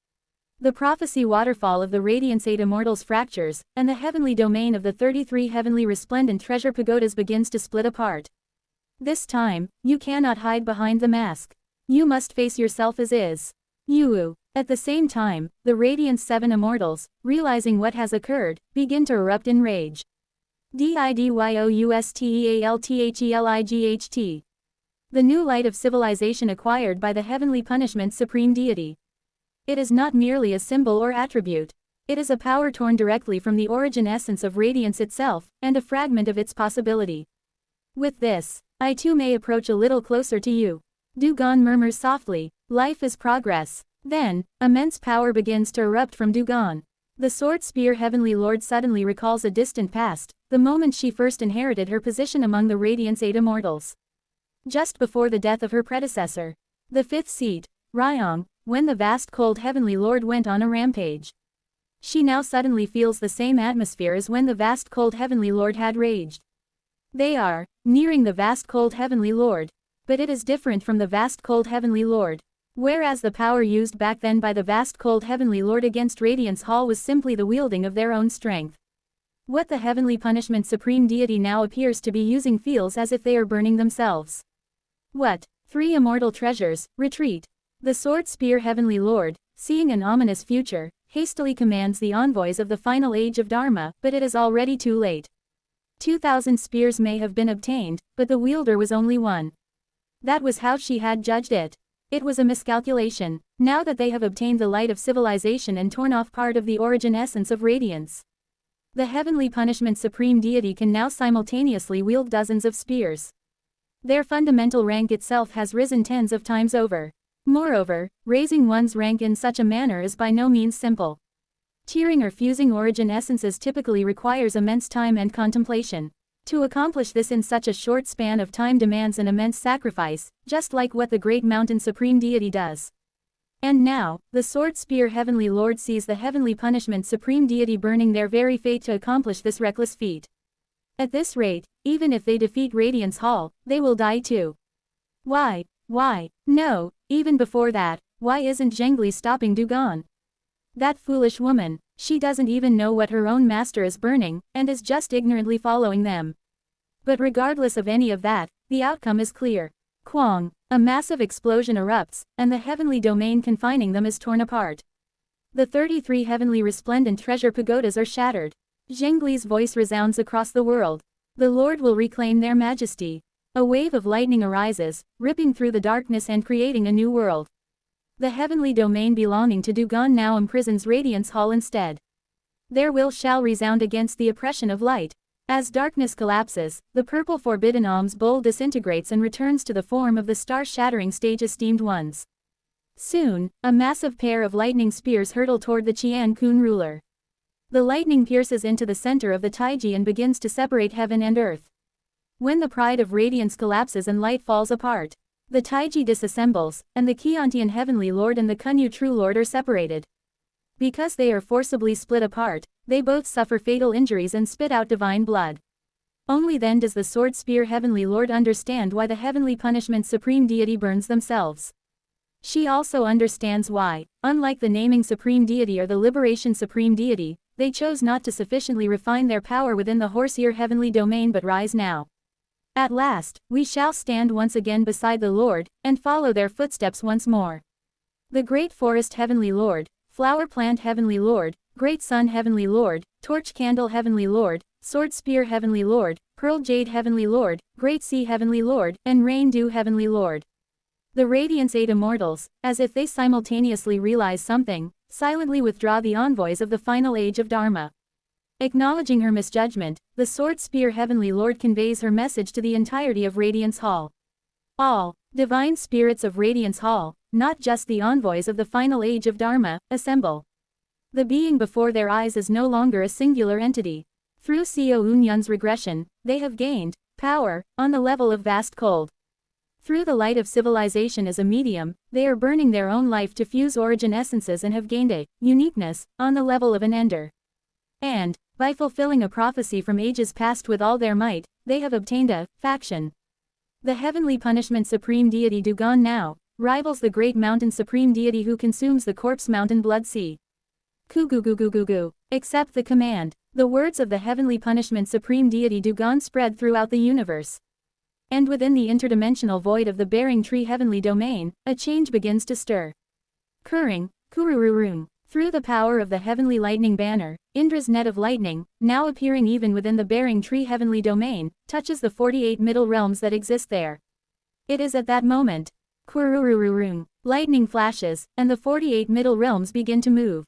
The prophecy waterfall of the Radiance 8 Immortals fractures, and the heavenly domain of the 33 heavenly resplendent treasure pagodas begins to split apart. This time, you cannot hide behind the mask. You must face yourself as is. You. At the same time, the Radiance 7 Immortals, realizing what has occurred, begin to erupt in rage. Didyoustelight. The new light of civilization acquired by the heavenly punishment supreme deity. It is not merely a symbol or attribute. It is a power torn directly from the origin essence of radiance itself, and a fragment of its possibility. With this, I too may approach a little closer to you. Dugon murmurs softly, life is progress. Then, immense power begins to erupt from Dugon. The sword-spear heavenly lord suddenly recalls a distant past, the moment she first inherited her position among the Radiance 8 Immortals. Just before the death of her predecessor. The fifth seat, Ryong, when the vast cold heavenly lord went on a rampage. She now suddenly feels the same atmosphere as when the vast cold heavenly lord had raged. They are, nearing the vast cold heavenly lord. But it is different from the vast cold heavenly lord. Whereas the power used back then by the vast cold heavenly lord against Radiance Hall was simply the wielding of their own strength. What the heavenly punishment supreme deity now appears to be using feels as if they are burning themselves. What? 3 immortal treasures, retreat. The sword-spear heavenly lord, seeing an ominous future, hastily commands the envoys of the final age of Dharma, but it is already too late. 2,000 spears may have been obtained, but the wielder was only one. That was how she had judged it. It was a miscalculation. Now that they have obtained the light of civilization and torn off part of the origin essence of radiance, the heavenly punishment supreme deity can now simultaneously wield dozens of spears. Their fundamental rank itself has risen tens of times over. Moreover, raising one's rank in such a manner is by no means simple. Tearing or fusing origin essences typically requires immense time and contemplation. To accomplish this in such a short span of time demands an immense sacrifice, just like what the great mountain supreme deity does. And now, the sword spear heavenly lord sees the heavenly punishment supreme deity burning their very fate to accomplish this reckless feat. At this rate, even if they defeat Radiance Hall, they will die too. Why? No, even before that, why isn't Zhengli stopping Dugon? That foolish woman, she doesn't even know what her own master is burning, and is just ignorantly following them. But regardless of any of that, the outcome is clear. Quang, a massive explosion erupts, and the heavenly domain confining them is torn apart. The 33 heavenly resplendent treasure pagodas are shattered. Zhengli's voice resounds across the world. The Lord will reclaim their majesty. A wave of lightning arises, ripping through the darkness and creating a new world. The heavenly domain belonging to Dugon now imprisons Radiance Hall instead. Their will shall resound against the oppression of light. As darkness collapses, the purple forbidden alms bowl disintegrates and returns to the form of the star-shattering stage esteemed ones. Soon, a massive pair of lightning spears hurtle toward the Qian Kun ruler. The lightning pierces into the center of the Taiji and begins to separate heaven and earth. When the pride of radiance collapses and light falls apart, the Taiji disassembles, and the Qiantian Heavenly Lord and the Kunyu True Lord are separated. Because they are forcibly split apart, they both suffer fatal injuries and spit out divine blood. Only then does the Sword Spear Heavenly Lord understand why the Heavenly Punishment Supreme Deity burns themselves. She also understands why, unlike the Naming Supreme Deity or the Liberation Supreme Deity, they chose not to sufficiently refine their power within the Horseear Heavenly Domain but rise now. At last, we shall stand once again beside the Lord, and follow their footsteps once more. The Great Forest Heavenly Lord, Flower Plant Heavenly Lord, Great Sun Heavenly Lord, Torch Candle Heavenly Lord, Sword Spear Heavenly Lord, Pearl Jade Heavenly Lord, Great Sea Heavenly Lord, and Rain Dew Heavenly Lord. The Radiance 8 Immortals, as if they simultaneously realize something, silently withdraw the envoys of the final age of Dharma. Acknowledging her misjudgment, the Sword Spear Heavenly Lord conveys her message to the entirety of Radiance Hall. All divine spirits of Radiance Hall, not just the envoys of the final age of Dharma, assemble. The being before their eyes is no longer a singular entity. Through Xiao Unyun's regression, they have gained power on the level of vast cold. Through the light of civilization as a medium, they are burning their own life to fuse origin essences and have gained a uniqueness on the level of an ender. And, by fulfilling a prophecy from ages past with all their might, they have obtained a faction. The Heavenly Punishment Supreme Deity Dugon now rivals the Great Mountain Supreme Deity who consumes the Corpse Mountain Blood Sea. Ku-gu-gu-gu-gu-gu. Accept the command. The words of the Heavenly Punishment Supreme Deity Dugon spread throughout the universe. And within the interdimensional void of the Bearing Tree Heavenly Domain, a change begins to stir. Kuring, Kurururung. Through the power of the Heavenly Lightning Banner, Indra's net of lightning, now appearing even within the Bearing Tree Heavenly Domain, touches the 48 middle realms that exist there. It is at that moment. Kururururung. Lightning flashes, and the 48 middle realms begin to move.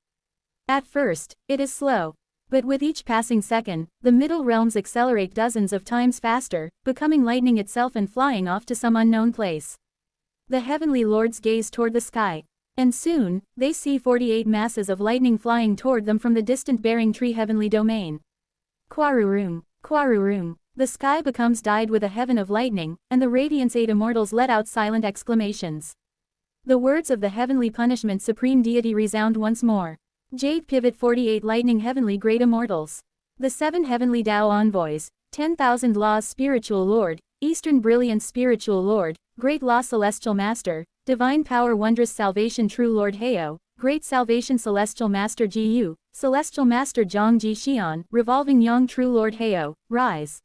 At first, it is slow. But with each passing second, the middle realms accelerate dozens of times faster, becoming lightning itself and flying off to some unknown place. The Heavenly Lords gaze toward the sky. And soon, they see 48 masses of lightning flying toward them from the distant Bearing Tree Heavenly Domain. Quarurung, Quarurung. The sky becomes dyed with a heaven of lightning, and the Radiance 8 Immortals let out silent exclamations. The words of the Heavenly Punishment Supreme Deity resound once more. Jade Pivot 48 Lightning Heavenly Great Immortals. The 7 Heavenly Tao Envoys, 10,000 Laws Spiritual Lord, Eastern Brilliance Spiritual Lord, Great Law Celestial Master, Divine Power Wondrous Salvation True Lord Heo, Great Salvation Celestial Master Ji-Yu, Celestial Master Zhang Ji Xian, Revolving Yang True Lord Heo, rise.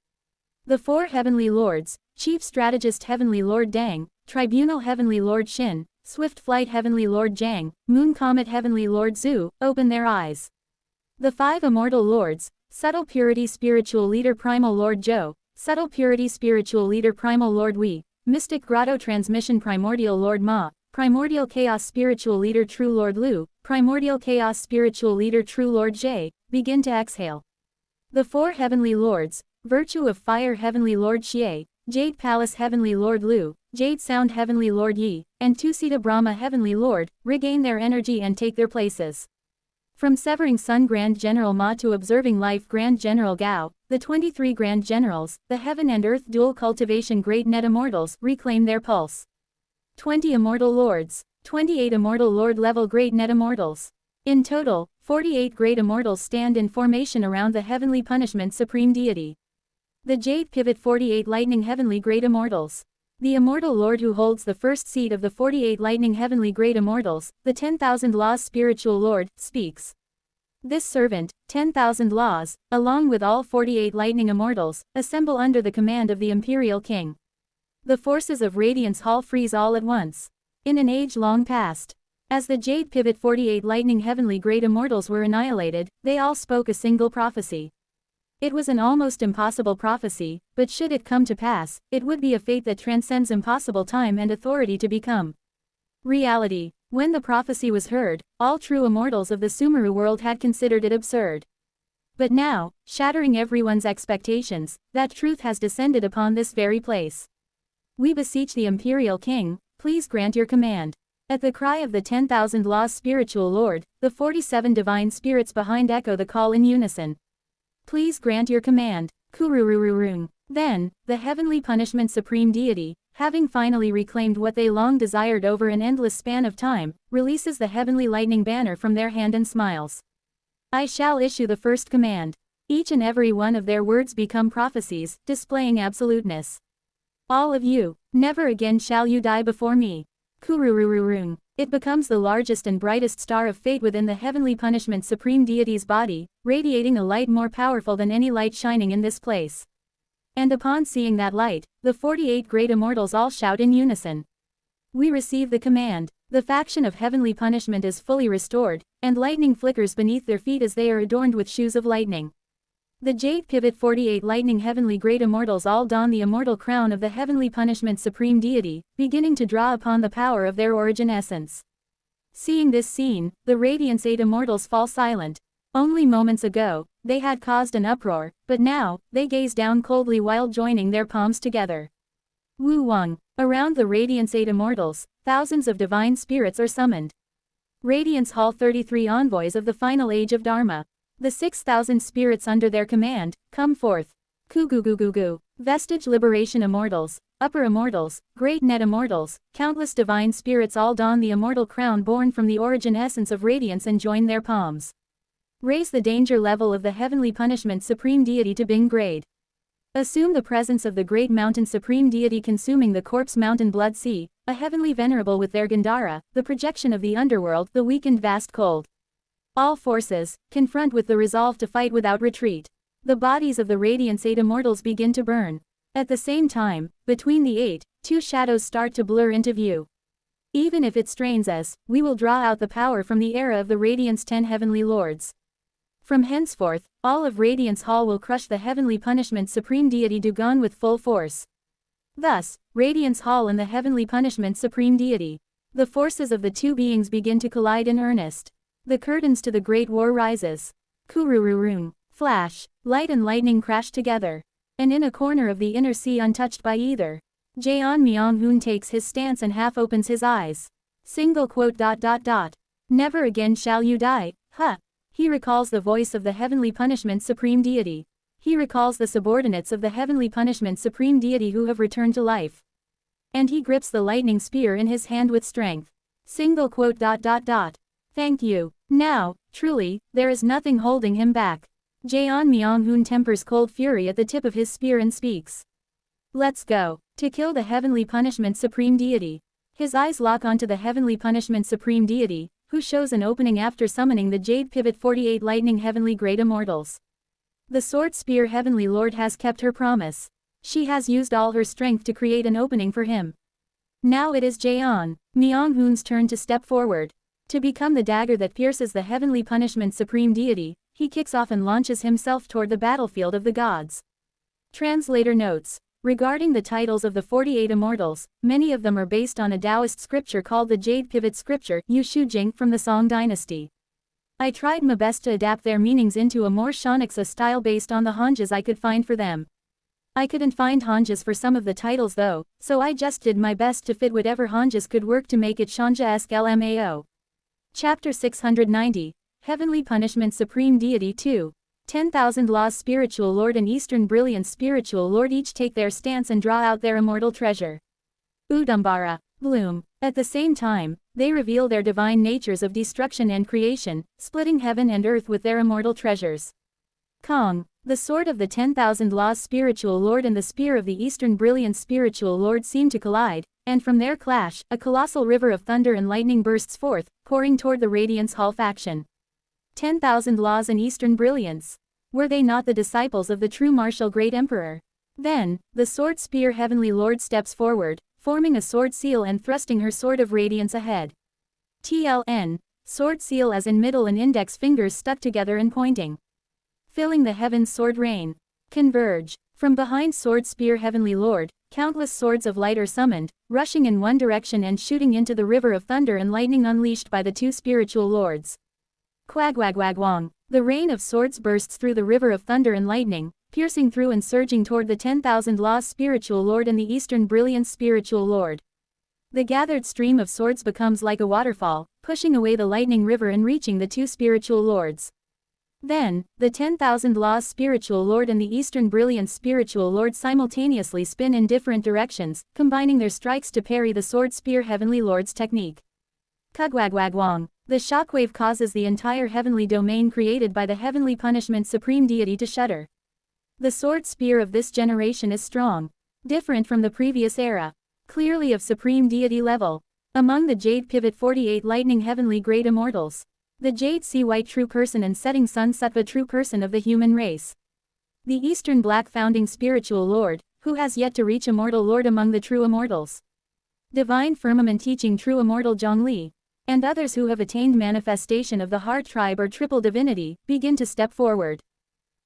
The 4 Heavenly Lords, Chief Strategist Heavenly Lord Dang, Tribunal Heavenly Lord Shin, Swift Flight Heavenly Lord Jiang, Moon Comet Heavenly Lord Zhu, open their eyes. The 5 Immortal Lords, Subtle Purity Spiritual Leader Primal Lord Zhou, Subtle Purity Spiritual Leader Primal Lord Wei, Mystic Grotto Transmission Primordial Lord Ma, Primordial Chaos Spiritual Leader True Lord Lu, Primordial Chaos Spiritual Leader True Lord Jie, begin to exhale. The 4 Heavenly Lords, Virtue of Fire Heavenly Lord Xie, Jade Palace Heavenly Lord Lu, Jade Sound Heavenly Lord Yi, and Tusita Brahma Heavenly Lord, regain their energy and take their places. From Severing Sun Grand General Ma to Observing Life Grand General Gao, The 23 Grand Generals, the Heaven and Earth Dual Cultivation Great Net Immortals, reclaim their pulse. 20 Immortal Lords. 28 Immortal Lord level Great Net Immortals. In total, 48 Great Immortals stand in formation around the Heavenly Punishment Supreme Deity. The Jade Pivot 48 Lightning Heavenly Great Immortals. The Immortal Lord who holds the first seat of the 48 Lightning Heavenly Great Immortals, the 10,000 Laws Spiritual Lord, speaks. This servant, 10,000 Laws, along with all 48 Lightning Immortals, assemble under the command of the Imperial King. The forces of Radiance Hall freeze all at once. In an age long past, as the Jade Pivot 48 Lightning Heavenly Great Immortals were annihilated, they all spoke a single prophecy. It was an almost impossible prophecy, but should it come to pass, it would be a fate that transcends impossible time and authority to become reality. When the prophecy was heard, all true immortals of the Sumeru world had considered it absurd. But now, shattering everyone's expectations, that truth has descended upon this very place. We beseech the Imperial King, please grant your command. At the cry of the 10,000 Laws Spiritual Lord, the 47 Divine Spirits behind echo the call in unison. Please grant your command. Kururururung. Then, the Heavenly Punishment Supreme Deity, having finally reclaimed what they long desired over an endless span of time, releases the Heavenly Lightning Banner from their hand and smiles. I shall issue the first command. Each and every one of their words become prophecies, displaying absoluteness. All of you, never again shall you die before me. Kururururung. It becomes the largest and brightest star of fate within the Heavenly Punishment Supreme Deity's body, radiating a light more powerful than any light shining in this place. And upon seeing that light, the 48 Great Immortals all shout in unison. We receive the command. The faction of Heavenly Punishment is fully restored, and lightning flickers beneath their feet as they are adorned with shoes of lightning. The Jade Pivot 48 Lightning Heavenly Great Immortals all don the immortal crown of the Heavenly Punishment Supreme Deity, beginning to draw upon the power of their origin essence. Seeing this scene, the Radiance 8 Immortals fall silent. Only moments ago, they had caused an uproar, but now, they gaze down coldly while joining their palms together. Wu Wang. Around the Radiance 8 Immortals, thousands of divine spirits are summoned. Radiance Hall 33 Envoys of the Final Age of Dharma. The 6,000 spirits under their command, come forth. Kugugugugu. Vestige Liberation Immortals, Upper Immortals, Great Net Immortals, countless divine spirits all don the immortal crown born from the origin essence of radiance and join their palms. Raise the danger level of the Heavenly Punishment Supreme Deity to Bing grade. Assume the presence of the Great Mountain Supreme Deity consuming the Corpse Mountain Blood Sea, a heavenly venerable with their Gandhara, the projection of the underworld, the weakened vast cold. All forces, confront with the resolve to fight without retreat. The bodies of the Radiance 8 Immortals begin to burn. At the same time, between the 8, 2 shadows start to blur into view. Even if it strains us, we will draw out the power from the era of the Radiance 10 Heavenly Lords. From henceforth, all of Radiance Hall will crush the Heavenly Punishment Supreme Deity Dugon with full force. Thus, Radiance Hall and the Heavenly Punishment Supreme Deity. The forces of the two beings begin to collide in earnest. The curtains to the Great War rises. Kurururung. Flash, light and lightning crash together. And in a corner of the inner sea untouched by either, Jaeon Myung-hoon takes his stance and half opens his eyes. Single quote. Never again shall you die, huh? He recalls the voice of the Heavenly Punishment Supreme Deity. He recalls the subordinates of the Heavenly Punishment Supreme Deity who have returned to life. And he grips the lightning spear in his hand with strength. Single quote. Thank you. Now, truly, there is nothing holding him back. Jaeon Myung-hoon tempers cold fury at the tip of his spear and speaks. Let's go. To kill the Heavenly Punishment Supreme Deity. His eyes lock onto the Heavenly Punishment Supreme Deity, who shows an opening after summoning the Jade Pivot 48 Lightning Heavenly Great Immortals. The Sword Spear Heavenly Lord has kept her promise. She has used all her strength to create an opening for him. Now it is Jaeon Myung-hoon's turn to step forward. To become the dagger that pierces the Heavenly Punishment Supreme Deity, he kicks off and launches himself toward the battlefield of the gods. Translator notes. Regarding the titles of the 48 Immortals, many of them are based on a Taoist scripture called the Jade Pivot Scripture, Yu Shu Jing, from the Song dynasty. I tried my best to adapt their meanings into a more Shonaksa style based on the Hanjas I could find for them. I couldn't find Hanjas for some of the titles though, so I just did my best to fit whatever Hanjas could work to make it Shanja-esque LMAO. Chapter 690. Heavenly Punishment Supreme Deity 2. 10,000 Laws Spiritual Lord and Eastern Brilliance Spiritual Lord each take their stance and draw out their immortal treasure. Udambara. Bloom. At the same time, they reveal their divine natures of destruction and creation, splitting heaven and earth with their immortal treasures. Kong. The sword of the 10,000 Laws Spiritual Lord and the spear of the Eastern Brilliance Spiritual Lord seem to collide, and from their clash, a colossal river of thunder and lightning bursts forth, pouring toward the Radiance Hall faction. 10,000 Laws and Eastern Brilliance. Were they not the disciples of the true martial great emperor? Then, the sword spear Heavenly Lord steps forward, forming a sword seal and thrusting her sword of radiance ahead. TLN. Sword seal as in middle and index fingers stuck together and pointing. Filling the heavens sword rain. Converge. From behind sword spear Heavenly Lord, countless swords of light are summoned, rushing in one direction and shooting into the river of thunder and lightning unleashed by the two spiritual lords. Quagwagwagwang. The rain of swords bursts through the river of thunder and lightning, piercing through and surging toward the 10,000 Laws Spiritual Lord and the Eastern Brilliance Spiritual Lord. The gathered stream of swords becomes like a waterfall, pushing away the lightning river and reaching the two spiritual lords. Then, the 10,000 Laws Spiritual Lord and the Eastern Brilliance Spiritual Lord simultaneously spin in different directions, combining their strikes to parry the sword spear Heavenly Lord's technique. Kugwagwagwang. The shockwave causes the entire heavenly domain created by the Heavenly Punishment Supreme Deity to shudder. The sword spear of this generation is strong. Different from the previous era. Clearly of Supreme Deity level. Among the Jade Pivot 48 Lightning Heavenly Great Immortals. The Jade Sea White True Person and Setting Sun Sattva True Person of the human race. The Eastern Black Founding Spiritual Lord, who has yet to reach Immortal Lord among the True Immortals. Divine Firmament Teaching True Immortal Zhongli. And others who have attained manifestation of the Heart Tribe or Triple Divinity, begin to step forward.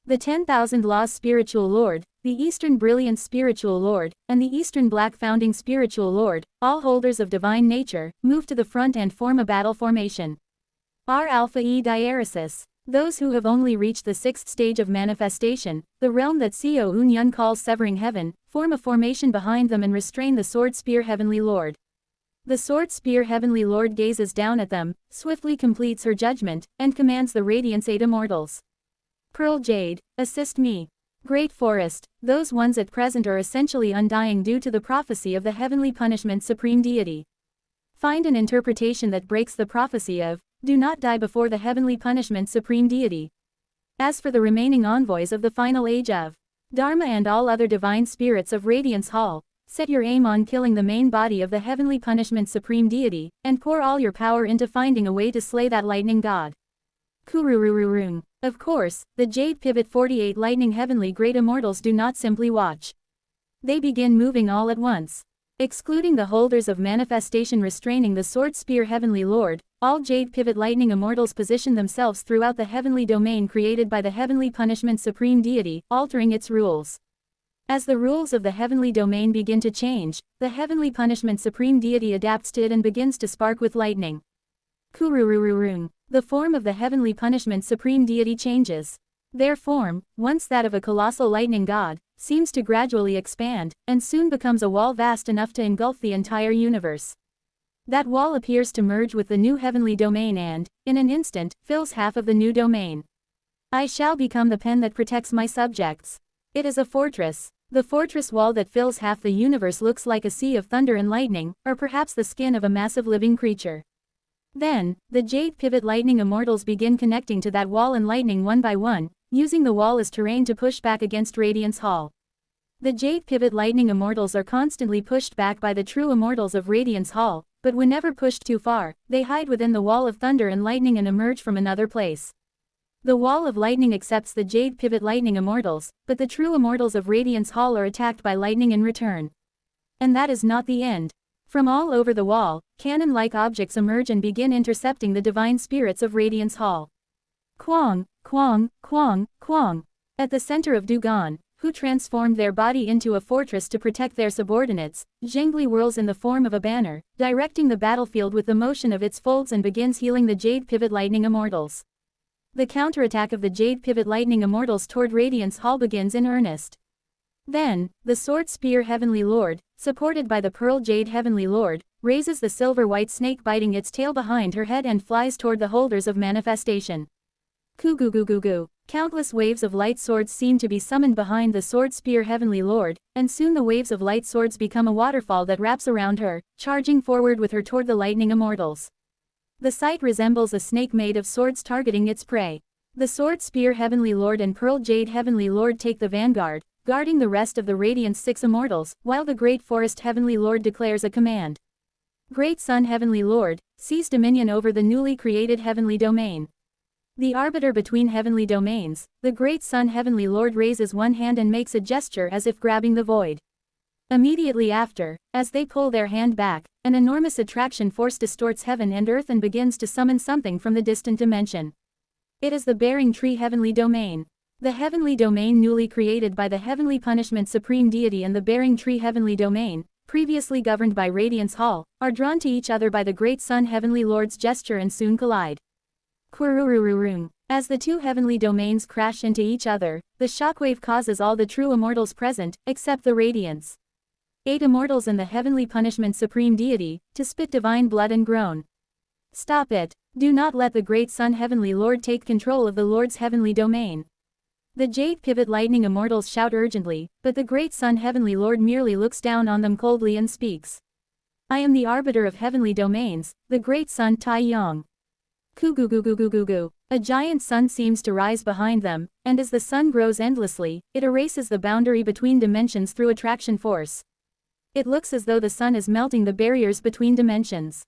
The 10,000 Laws Spiritual Lord, the Eastern Brilliance Spiritual Lord, and the Eastern Black Founding Spiritual Lord, all holders of divine nature, move to the front and form a battle formation. R Alpha E Diaresis. Those who have only reached the 6th stage of manifestation, the realm that Seo Un Yun calls Severing Heaven, form a formation behind them and restrain the Sword Spear Heavenly Lord. The Sword Spear Heavenly Lord gazes down at them, swiftly completes her judgment, and commands the Radiance 8 Immortals. Pearl Jade, assist me. Great Forest, those ones at present are essentially undying due to the prophecy of the Heavenly Punishment Supreme Deity. Find an interpretation that breaks the prophecy of, do not die before the Heavenly Punishment Supreme Deity. As for the remaining envoys of the final age of Dharma and all other divine spirits of Radiance Hall, set your aim on killing the main body of the Heavenly Punishment Supreme Deity, and pour all your power into finding a way to slay that lightning god. Kururururung. Of course, the Jade Pivot 48 Lightning Heavenly Great Immortals do not simply watch. They begin moving all at once. Excluding the holders of manifestation restraining the Sword Spear Heavenly Lord, all Jade Pivot Lightning Immortals position themselves throughout the heavenly domain created by the Heavenly Punishment Supreme Deity, altering its rules. As the rules of the heavenly domain begin to change, the Heavenly Punishment Supreme Deity adapts to it and begins to spark with lightning. Kururururung. The form of the Heavenly Punishment Supreme Deity changes. Their form, once that of a colossal lightning god, seems to gradually expand, and soon becomes a wall vast enough to engulf the entire universe. That wall appears to merge with the new heavenly domain and, in an instant, fills half of the new domain. I shall become the pen that protects my subjects. It is a fortress. The fortress wall that fills half the universe looks like a sea of thunder and lightning, or perhaps the skin of a massive living creature. Then, the Jade Pivot Lightning Immortals begin connecting to that wall and lightning one by one, using the wall as terrain to push back against Radiance Hall. The Jade Pivot Lightning Immortals are constantly pushed back by the true Immortals of Radiance Hall, but whenever pushed too far, they hide within the wall of thunder and lightning and emerge from another place. The wall of lightning accepts the Jade Pivot Lightning Immortals, but the true Immortals of Radiance Hall are attacked by lightning in return. And that is not the end. From all over the wall, cannon-like objects emerge and begin intercepting the divine spirits of Radiance Hall. Kwang, Kwang, Kwang, Kwang. At the center of Dugon, who transformed their body into a fortress to protect their subordinates, Zhengli whirls in the form of a banner, directing the battlefield with the motion of its folds and begins healing the Jade Pivot Lightning Immortals. The counterattack of the Jade Pivot Lightning Immortals toward Radiance Hall begins in earnest. Then, the Sword Spear Heavenly Lord, supported by the Pearl Jade Heavenly Lord, raises the silver-white snake biting its tail behind her head and flies toward the holders of manifestation. Ku gu gu gu gu. Countless waves of light swords seem to be summoned behind the sword spear Heavenly Lord, and soon the waves of light swords become a waterfall that wraps around her, charging forward with her toward the lightning immortals. The sight resembles a snake made of swords targeting its prey. The sword spear Heavenly Lord and pearl jade Heavenly Lord take the vanguard, guarding the rest of the Radiant's 6 immortals, while the Great Forest Heavenly Lord declares a command. Great Sun Heavenly Lord, seize dominion over the newly created heavenly domain. The arbiter between heavenly domains, the Great Sun Heavenly Lord raises one hand and makes a gesture as if grabbing the void. Immediately after, as they pull their hand back, an enormous attraction force distorts heaven and earth and begins to summon something from the distant dimension. It is the Bearing Tree Heavenly Domain. The heavenly domain newly created by the Heavenly Punishment Supreme Deity and the Bearing Tree Heavenly Domain, previously governed by Radiance Hall, are drawn to each other by the Great Sun Heavenly Lord's gesture and soon collide. Quirurururung. As the two heavenly domains crash into each other, the shockwave causes all the true immortals present, except the Radiants. 8 immortals and the Heavenly Punishment Supreme Deity, to spit divine blood and groan. Stop it. Do not let the Great Sun Heavenly Lord take control of the Lord's heavenly domain. The Jade Pivot Lightning immortals shout urgently, but the Great Sun Heavenly Lord merely looks down on them coldly and speaks. I am the arbiter of heavenly domains, the Great Sun Tai Yong. Ku gu gu gu gu gu gu. A giant sun seems to rise behind them, and as the sun grows endlessly, it erases the boundary between dimensions through attraction force. It looks as though the sun is melting the barriers between dimensions.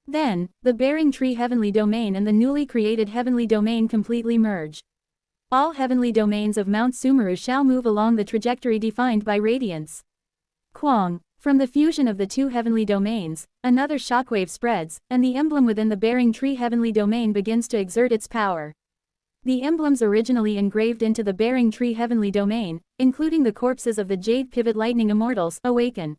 Then, the Bearing Tree Heavenly Domain and the newly created Heavenly Domain completely merge. All heavenly domains of Mount Sumeru shall move along the trajectory defined by radiance. Kwang. From the fusion of the two heavenly domains, another shockwave spreads, and the emblem within the Bearing Tree Heavenly Domain begins to exert its power. The emblems originally engraved into the Bearing Tree Heavenly Domain, including the corpses of the Jade Pivot Lightning immortals, awaken.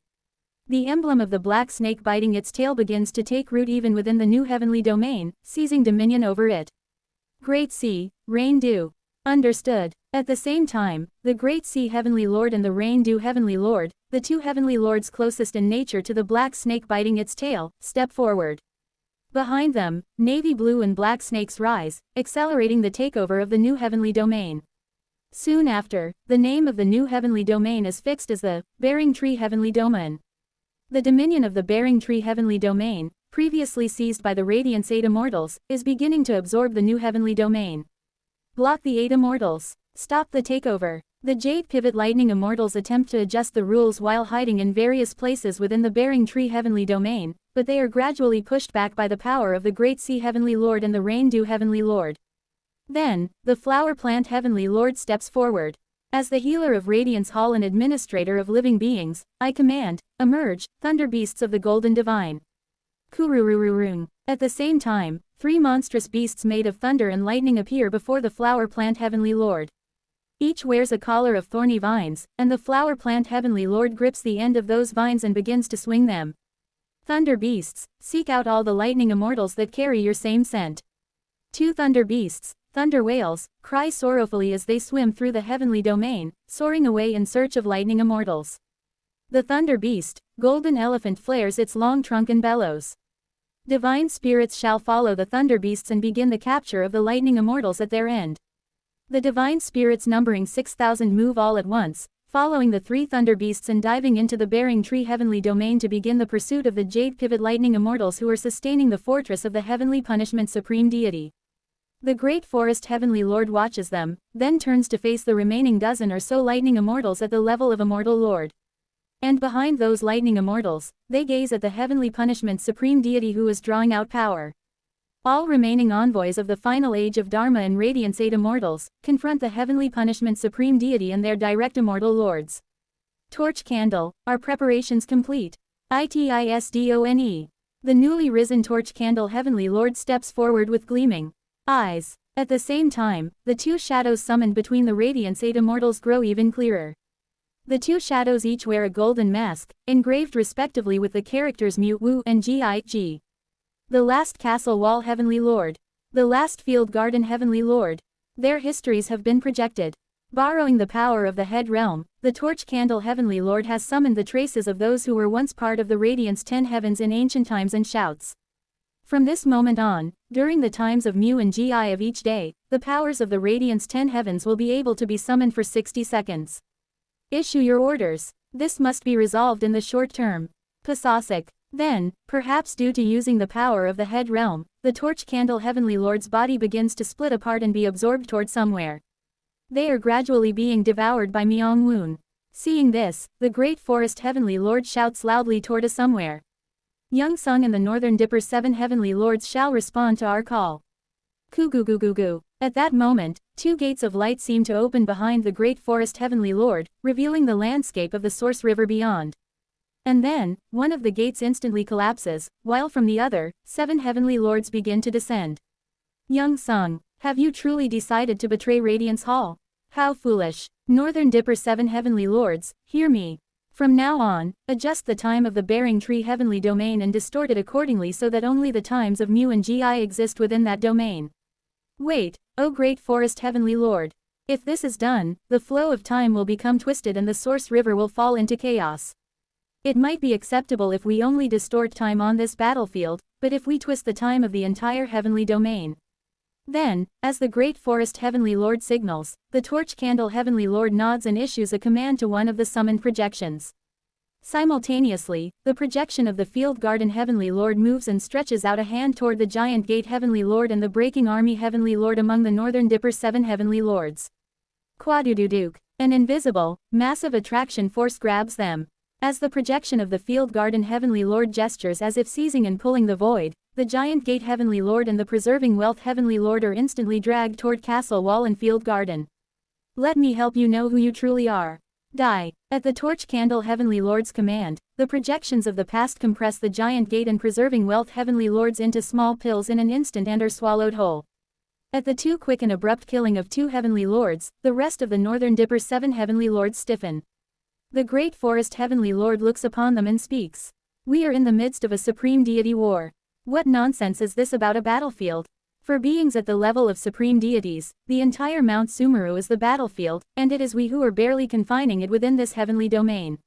The emblem of the black snake biting its tail begins to take root even within the new heavenly domain, seizing dominion over it. Great Sea, Rain Dew. Understood. At the same time, the Great Sea Heavenly Lord and the Rain Dew Heavenly Lord, the two heavenly lords closest in nature to the black snake biting its tail, step forward. Behind them, navy blue and black snakes rise, accelerating the takeover of the new heavenly domain. Soon after, the name of the new heavenly domain is fixed as the Bearing Tree Heavenly Domain. The dominion of the Bearing Tree Heavenly Domain, previously seized by the Radiance 8 immortals, is beginning to absorb the new heavenly domain. Block the 8 immortals. Stop the takeover. The Jade Pivot Lightning immortals attempt to adjust the rules while hiding in various places within the Bearing Tree Heavenly Domain, but they are gradually pushed back by the power of the Great Sea Heavenly Lord and the Rain Dew Heavenly Lord. Then, the Flower Plant Heavenly Lord steps forward. As the healer of Radiance Hall and administrator of living beings, I command, emerge, thunder beasts of the Golden Divine. Kururururung. At the same time, 3 monstrous beasts made of thunder and lightning appear before the Flower Plant Heavenly Lord. Each wears a collar of thorny vines, and the Flower Plant Heavenly Lord grips the end of those vines and begins to swing them. Thunder beasts, seek out all the lightning immortals that carry your same scent. 2 thunder beasts, thunder whales, cry sorrowfully as they swim through the heavenly domain, soaring away in search of lightning immortals. The thunder beast, golden elephant flares its long trunk and bellows. Divine spirits shall follow the thunder beasts and begin the capture of the lightning immortals at their end. The divine spirits numbering 6,000 move all at once, following the 3 thunder beasts and diving into the Bearing Tree Heavenly Domain to begin the pursuit of the Jade Pivot Lightning immortals who are sustaining the fortress of the Heavenly Punishment Supreme Deity. The Great Forest Heavenly Lord watches them, then turns to face the remaining dozen or so lightning immortals at the level of Immortal Lord. And behind those lightning immortals, they gaze at the Heavenly Punishment Supreme Deity who is drawing out power. All remaining envoys of the final age of Dharma and Radiance 8 immortals, confront the Heavenly Punishment Supreme Deity and their direct immortal lords. Torch Candle, are preparations complete? ITISDONE. The newly risen Torch Candle Heavenly Lord steps forward with gleaming eyes. At the same time, the 2 shadows summoned between the Radiance 8 immortals grow even clearer. The 2 shadows each wear a golden mask, engraved respectively with the characters Mu, Wu, and Gi. The Last Castle Wall Heavenly Lord. The Last Field Garden Heavenly Lord. Their histories have been projected. Borrowing the power of the Head Realm, the Torch Candle Heavenly Lord has summoned the traces of those who were once part of the Radiance 10 Heavens in ancient times and shouts. From this moment on, during the times of Mu and Gi of each day, the powers of the Radiance 10 heavens will be able to be summoned for 60 seconds. Issue your orders. This must be resolved in the short term. Pasasic. Then, perhaps due to using the power of the head realm, the torch candle heavenly lord's body begins to split apart and be absorbed toward somewhere. They are gradually being devoured by Myong Woon. Seeing this, the great forest heavenly lord shouts loudly toward a somewhere. Young Sung and the northern Dipper 7 heavenly lords shall respond to our call. Ku-gu-gu-gu-gu. At that moment, 2 gates of light seem to open behind the great forest heavenly lord, revealing the landscape of the source river beyond. And then, one of the gates instantly collapses, while from the other, 7 heavenly lords begin to descend. Young Sung, have you truly decided to betray Radiance Hall? How foolish. Northern Dipper 7 heavenly lords, hear me. From now on, adjust the time of the bearing tree heavenly domain and distort it accordingly so that only the times of Mu and Gi exist within that domain. Wait, O great forest heavenly lord. If this is done, the flow of time will become twisted and the source river will fall into chaos. It might be acceptable if we only distort time on this battlefield, but if we twist the time of the entire heavenly domain. Then, as the great forest heavenly lord signals, the torch candle heavenly lord nods and issues a command to one of the summoned projections. Simultaneously, the projection of the field garden heavenly lord moves and stretches out a hand toward the giant gate heavenly lord and the breaking army heavenly lord among the northern Dipper 7 heavenly lords. Quadududuke. An invisible, massive attraction force grabs them. As the projection of the field garden heavenly lord gestures as if seizing and pulling the void, the giant gate heavenly lord and the preserving wealth heavenly lord are instantly dragged toward castle wall and field garden. Let me help you know who you truly are. Die. At the torch candle heavenly lord's command, the projections of the past compress the giant gate and preserving wealth heavenly lords into small pills in an instant and are swallowed whole. At the too quick and abrupt killing of 2 heavenly lords, the rest of the northern Dipper 7 heavenly lords stiffen. The great forest heavenly lord looks upon them and speaks. We are in the midst of a supreme deity war. What nonsense is this about a battlefield? For beings at the level of supreme deities, the entire Mount Sumeru is the battlefield, and it is we who are barely confining it within this heavenly domain.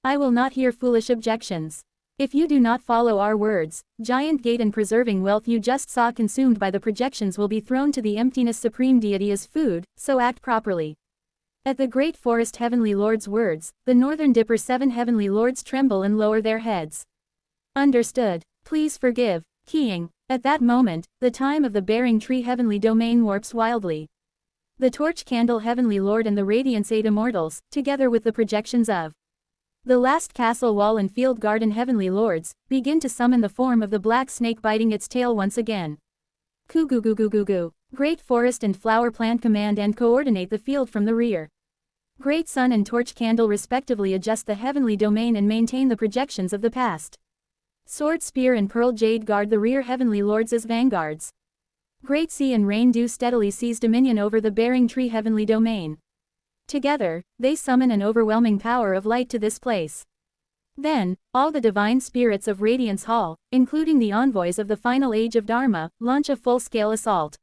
I will not hear foolish objections. If you do not follow our words, giant gate and preserving wealth you just saw consumed by the projections will be thrown to the emptiness supreme deity as food, so act properly. At the great forest heavenly lord's words, the northern Dipper 7 heavenly lords tremble and lower their heads. Understood. Please forgive. Keying. At that moment, the time of the bearing tree heavenly domain warps wildly. The torch candle heavenly lord and the Radiance 8 immortals, together with the projections of the last castle wall and field garden heavenly lords, begin to summon the form of the black snake biting its tail once again. Ku-gu-gu-gu-gu-gu. Great forest and flower plant command and coordinate the field from the rear. Great sun and torch candle respectively adjust the heavenly domain and maintain the projections of the past. Sword spear and pearl jade guard the rear heavenly lords as vanguards. Great sea and rain dew steadily seize dominion over the bearing tree heavenly domain. Together, they summon an overwhelming power of light to this place. Then, all the divine spirits of Radiance Hall, including the envoys of the final age of Dharma, launch a full-scale assault.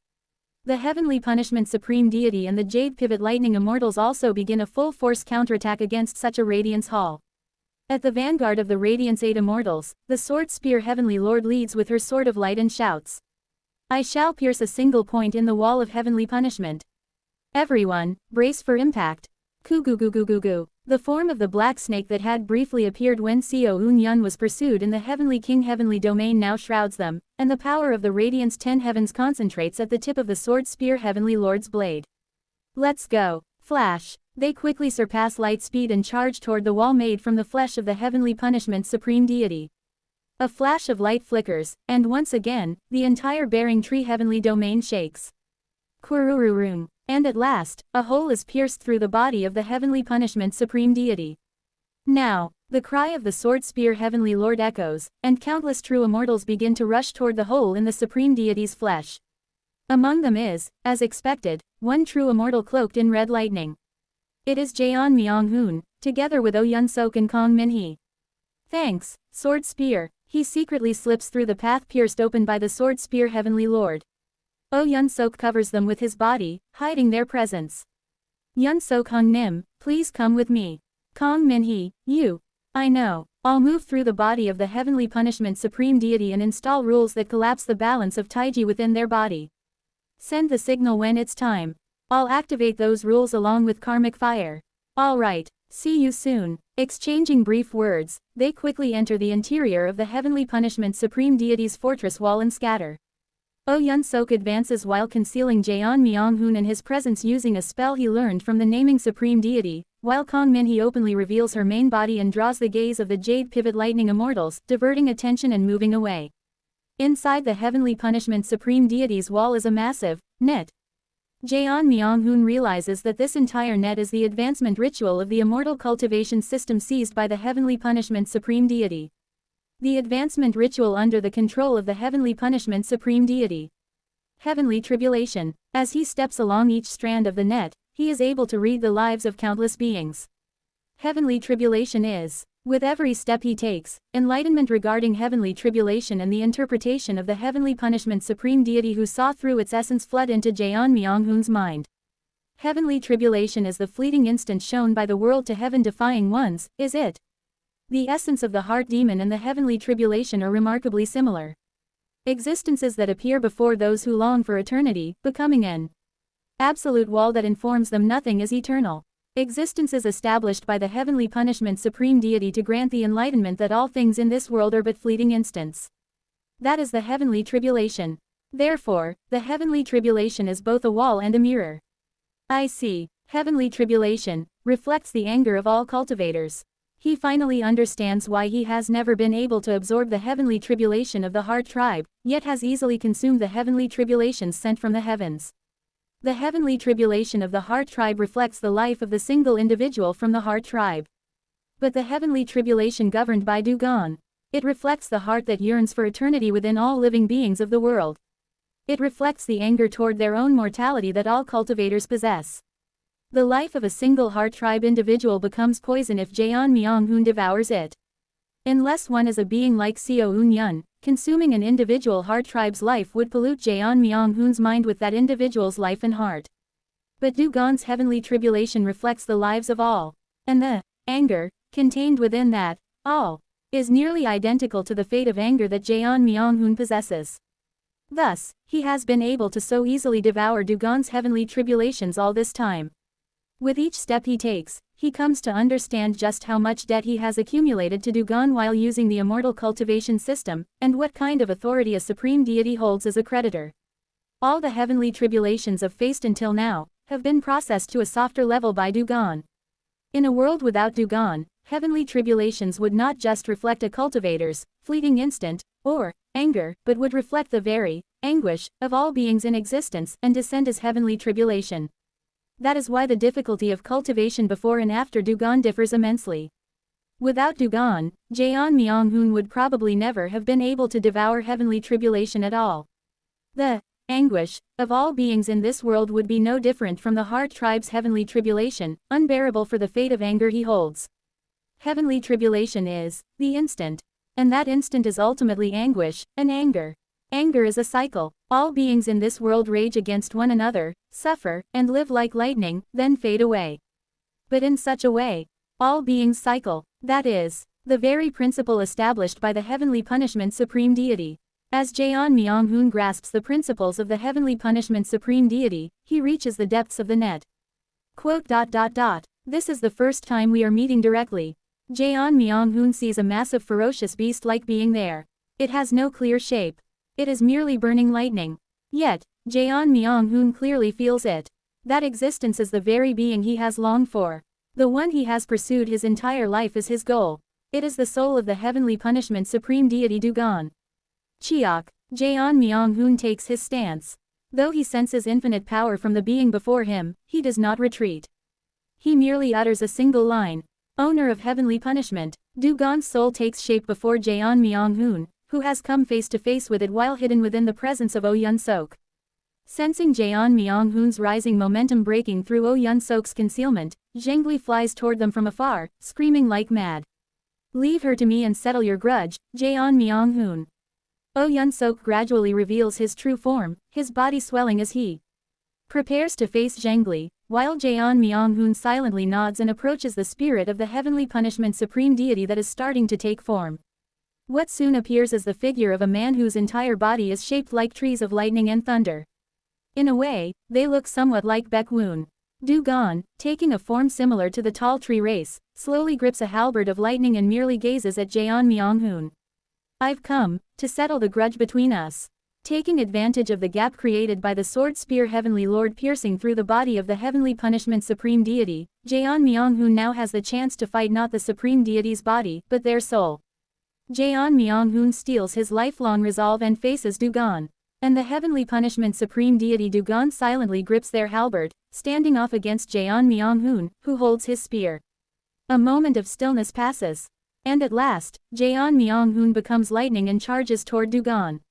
The heavenly punishment supreme deity and the jade pivot lightning immortals also begin a full-force counterattack against such a Radiance Hall. At the vanguard of the Radiance 8 immortals, the sword spear heavenly lord leads with her sword of light and shouts. I shall pierce a single point in the wall of heavenly punishment. Everyone, brace for impact. Ku-gu-gu-gu-gu-gu. The form of the black snake that had briefly appeared when Seo Un-yun was pursued in the heavenly king heavenly domain now shrouds them, and the power of the Radiance 10 heavens concentrates at the tip of the sword spear heavenly lord's blade. Let's go. Flash. They quickly surpass light speed and charge toward the wall made from the flesh of the heavenly punishment supreme deity. A flash of light flickers, and once again, the entire bearing tree heavenly domain shakes. Quirururung. And at last, a hole is pierced through the body of the heavenly punishment supreme deity. Now, the cry of the sword spear heavenly lord echoes, and countless true immortals begin to rush toward the hole in the supreme deity's flesh. Among them is, as expected, one true immortal cloaked in red lightning. It is Jaeon Myong-hoon, together with Oh Yun-sok and Kong Min-hee. Thanks, sword spear. He secretly slips through the path pierced open by the sword spear heavenly lord. Oh Yun-sok covers them with his body, hiding their presence. Yun-sok Hung-nim, please come with me. Kong Min-hee, you. I know. I'll move through the body of the heavenly punishment supreme deity and install rules that collapse the balance of Taiji within their body. Send the signal when it's time. I'll activate those rules along with karmic fire. Alright, see you soon. Exchanging brief words, they quickly enter the interior of the heavenly punishment supreme deity's fortress wall and scatter. Oh Yun-Sok advances while concealing Jaeon Myung-hoon in his presence using a spell he learned from the naming supreme deity, while Kong Min-hee openly reveals her main body and draws the gaze of the Jade Pivot Lightning Immortals, diverting attention and moving away. Inside the heavenly punishment supreme deity's wall is a massive net. Jaeon Myung-hoon realizes that this entire net is the advancement ritual of the immortal cultivation system seized by the heavenly punishment supreme deity. The advancement ritual under the control of the heavenly punishment supreme deity. Heavenly tribulation. As he steps along each strand of the net, he is able to read the lives of countless beings. Heavenly tribulation is, with every step he takes, enlightenment regarding heavenly tribulation and the interpretation of the heavenly punishment supreme deity who saw through its essence flood into Jaeon Myung-hoon's mind. Heavenly tribulation is the fleeting instant shown by the world to heaven-defying ones, is it? The essence of the heart demon and the heavenly tribulation are remarkably similar. Existences that appear before those who long for eternity, becoming an absolute wall that informs them nothing is eternal. Existences established by the heavenly punishment supreme deity to grant the enlightenment that all things in this world are but fleeting instants. That is the heavenly tribulation. Therefore, the heavenly tribulation is both a wall and a mirror. I see. Heavenly tribulation reflects the anger of all cultivators. He finally understands why he has never been able to absorb the heavenly tribulation of the heart tribe, yet has easily consumed the heavenly tribulations sent from the heavens. The heavenly tribulation of the heart tribe reflects the life of the single individual from the heart tribe. But the heavenly tribulation governed by Dugon. It reflects the heart that yearns for eternity within all living beings of the world. It reflects the anger toward their own mortality that all cultivators possess. The life of a single heart tribe individual becomes poison if Jaeon Myung-hoon devours it. Unless one is a being like Seo Eun-yun, consuming an individual heart tribe's life would pollute Jaeon Myung-hoon's mind with that individual's life and heart. But Dugon's heavenly tribulation reflects the lives of all, and the anger contained within that all is nearly identical to the fate of anger that Jaeon Myung-hoon possesses. Thus, he has been able to so easily devour Dugon's heavenly tribulations all this time. With each step he takes, he comes to understand just how much debt he has accumulated to Dugon while using the immortal cultivation system, and what kind of authority a supreme deity holds as a creditor. All the heavenly tribulations of faced until now have been processed to a softer level by Dugon. In a world without Dugon, heavenly tribulations would not just reflect a cultivator's fleeting instant, or anger, but would reflect the very anguish of all beings in existence and descend as heavenly tribulation. That is why the difficulty of cultivation before and after Dugon differs immensely. Without Dugon, Jaeon Myung-hoon would probably never have been able to devour heavenly tribulation at all. The anguish of all beings in this world would be no different from the heart tribe's heavenly tribulation, unbearable for the fate of anger he holds. Heavenly tribulation is the instant, and that instant is ultimately anguish and anger. Anger is a cycle. All beings in this world rage against one another, suffer, and live like lightning, then fade away. But in such a way, all beings cycle. That is, the very principle established by the heavenly punishment supreme deity. As Jaeon Myung-hoon grasps the principles of the heavenly punishment supreme deity, he reaches the depths of the net. Quote. This is the first time we are meeting directly. Jaeon Myung-hoon sees a massive ferocious beast-like being there. It has no clear shape. It is merely burning lightning. Yet, Jaeon Myung-hoon clearly feels it. That existence is the very being he has longed for. The one he has pursued his entire life is his goal. It is the soul of the heavenly punishment supreme deity Dugon. Cheok. Jaeon Myung-hoon takes his stance. Though he senses infinite power from the being before him, he does not retreat. He merely utters a single line. Owner of heavenly punishment. Dugon's soul takes shape before Jaeon Myung-hoon, who has come face to face with it while hidden within the presence of Oh Yun-sok. Sensing Jaeon Myung-hoon's rising momentum breaking through Oh Yun-sok's concealment, Zhengli flies toward them from afar, screaming like mad. Leave her to me and settle your grudge, Jaeon Myung-hoon. Oh Yun-sok gradually reveals his true form, his body swelling as he prepares to face Zhengli. while Jaeon Myung-hoon silently nods and approaches the spirit of the heavenly punishment supreme deity that is starting to take form. What soon appears as the figure of a man whose entire body is shaped like trees of lightning and thunder. In a way, they look somewhat like Baek-woon. Du-gon, taking a form similar to the tall tree race, slowly grips a halberd of lightning and merely gazes at Jaeon Myung-hoon. I've come to settle the grudge between us. Taking advantage of the gap created by the sword spear Heavenly Lord piercing through the body of the heavenly punishment supreme deity, Jaeon Myung-hoon now has the chance to fight not the supreme deity's body, but their soul. Jaeon Myung-hoon steals his lifelong resolve and faces Du-gon. And the heavenly punishment supreme deity Du-gon silently grips their halberd, standing off against Jaeon Myung-hoon, who holds his spear. A moment of stillness passes. And at last, Jaeon Myung-hoon becomes lightning and charges toward Du-gon.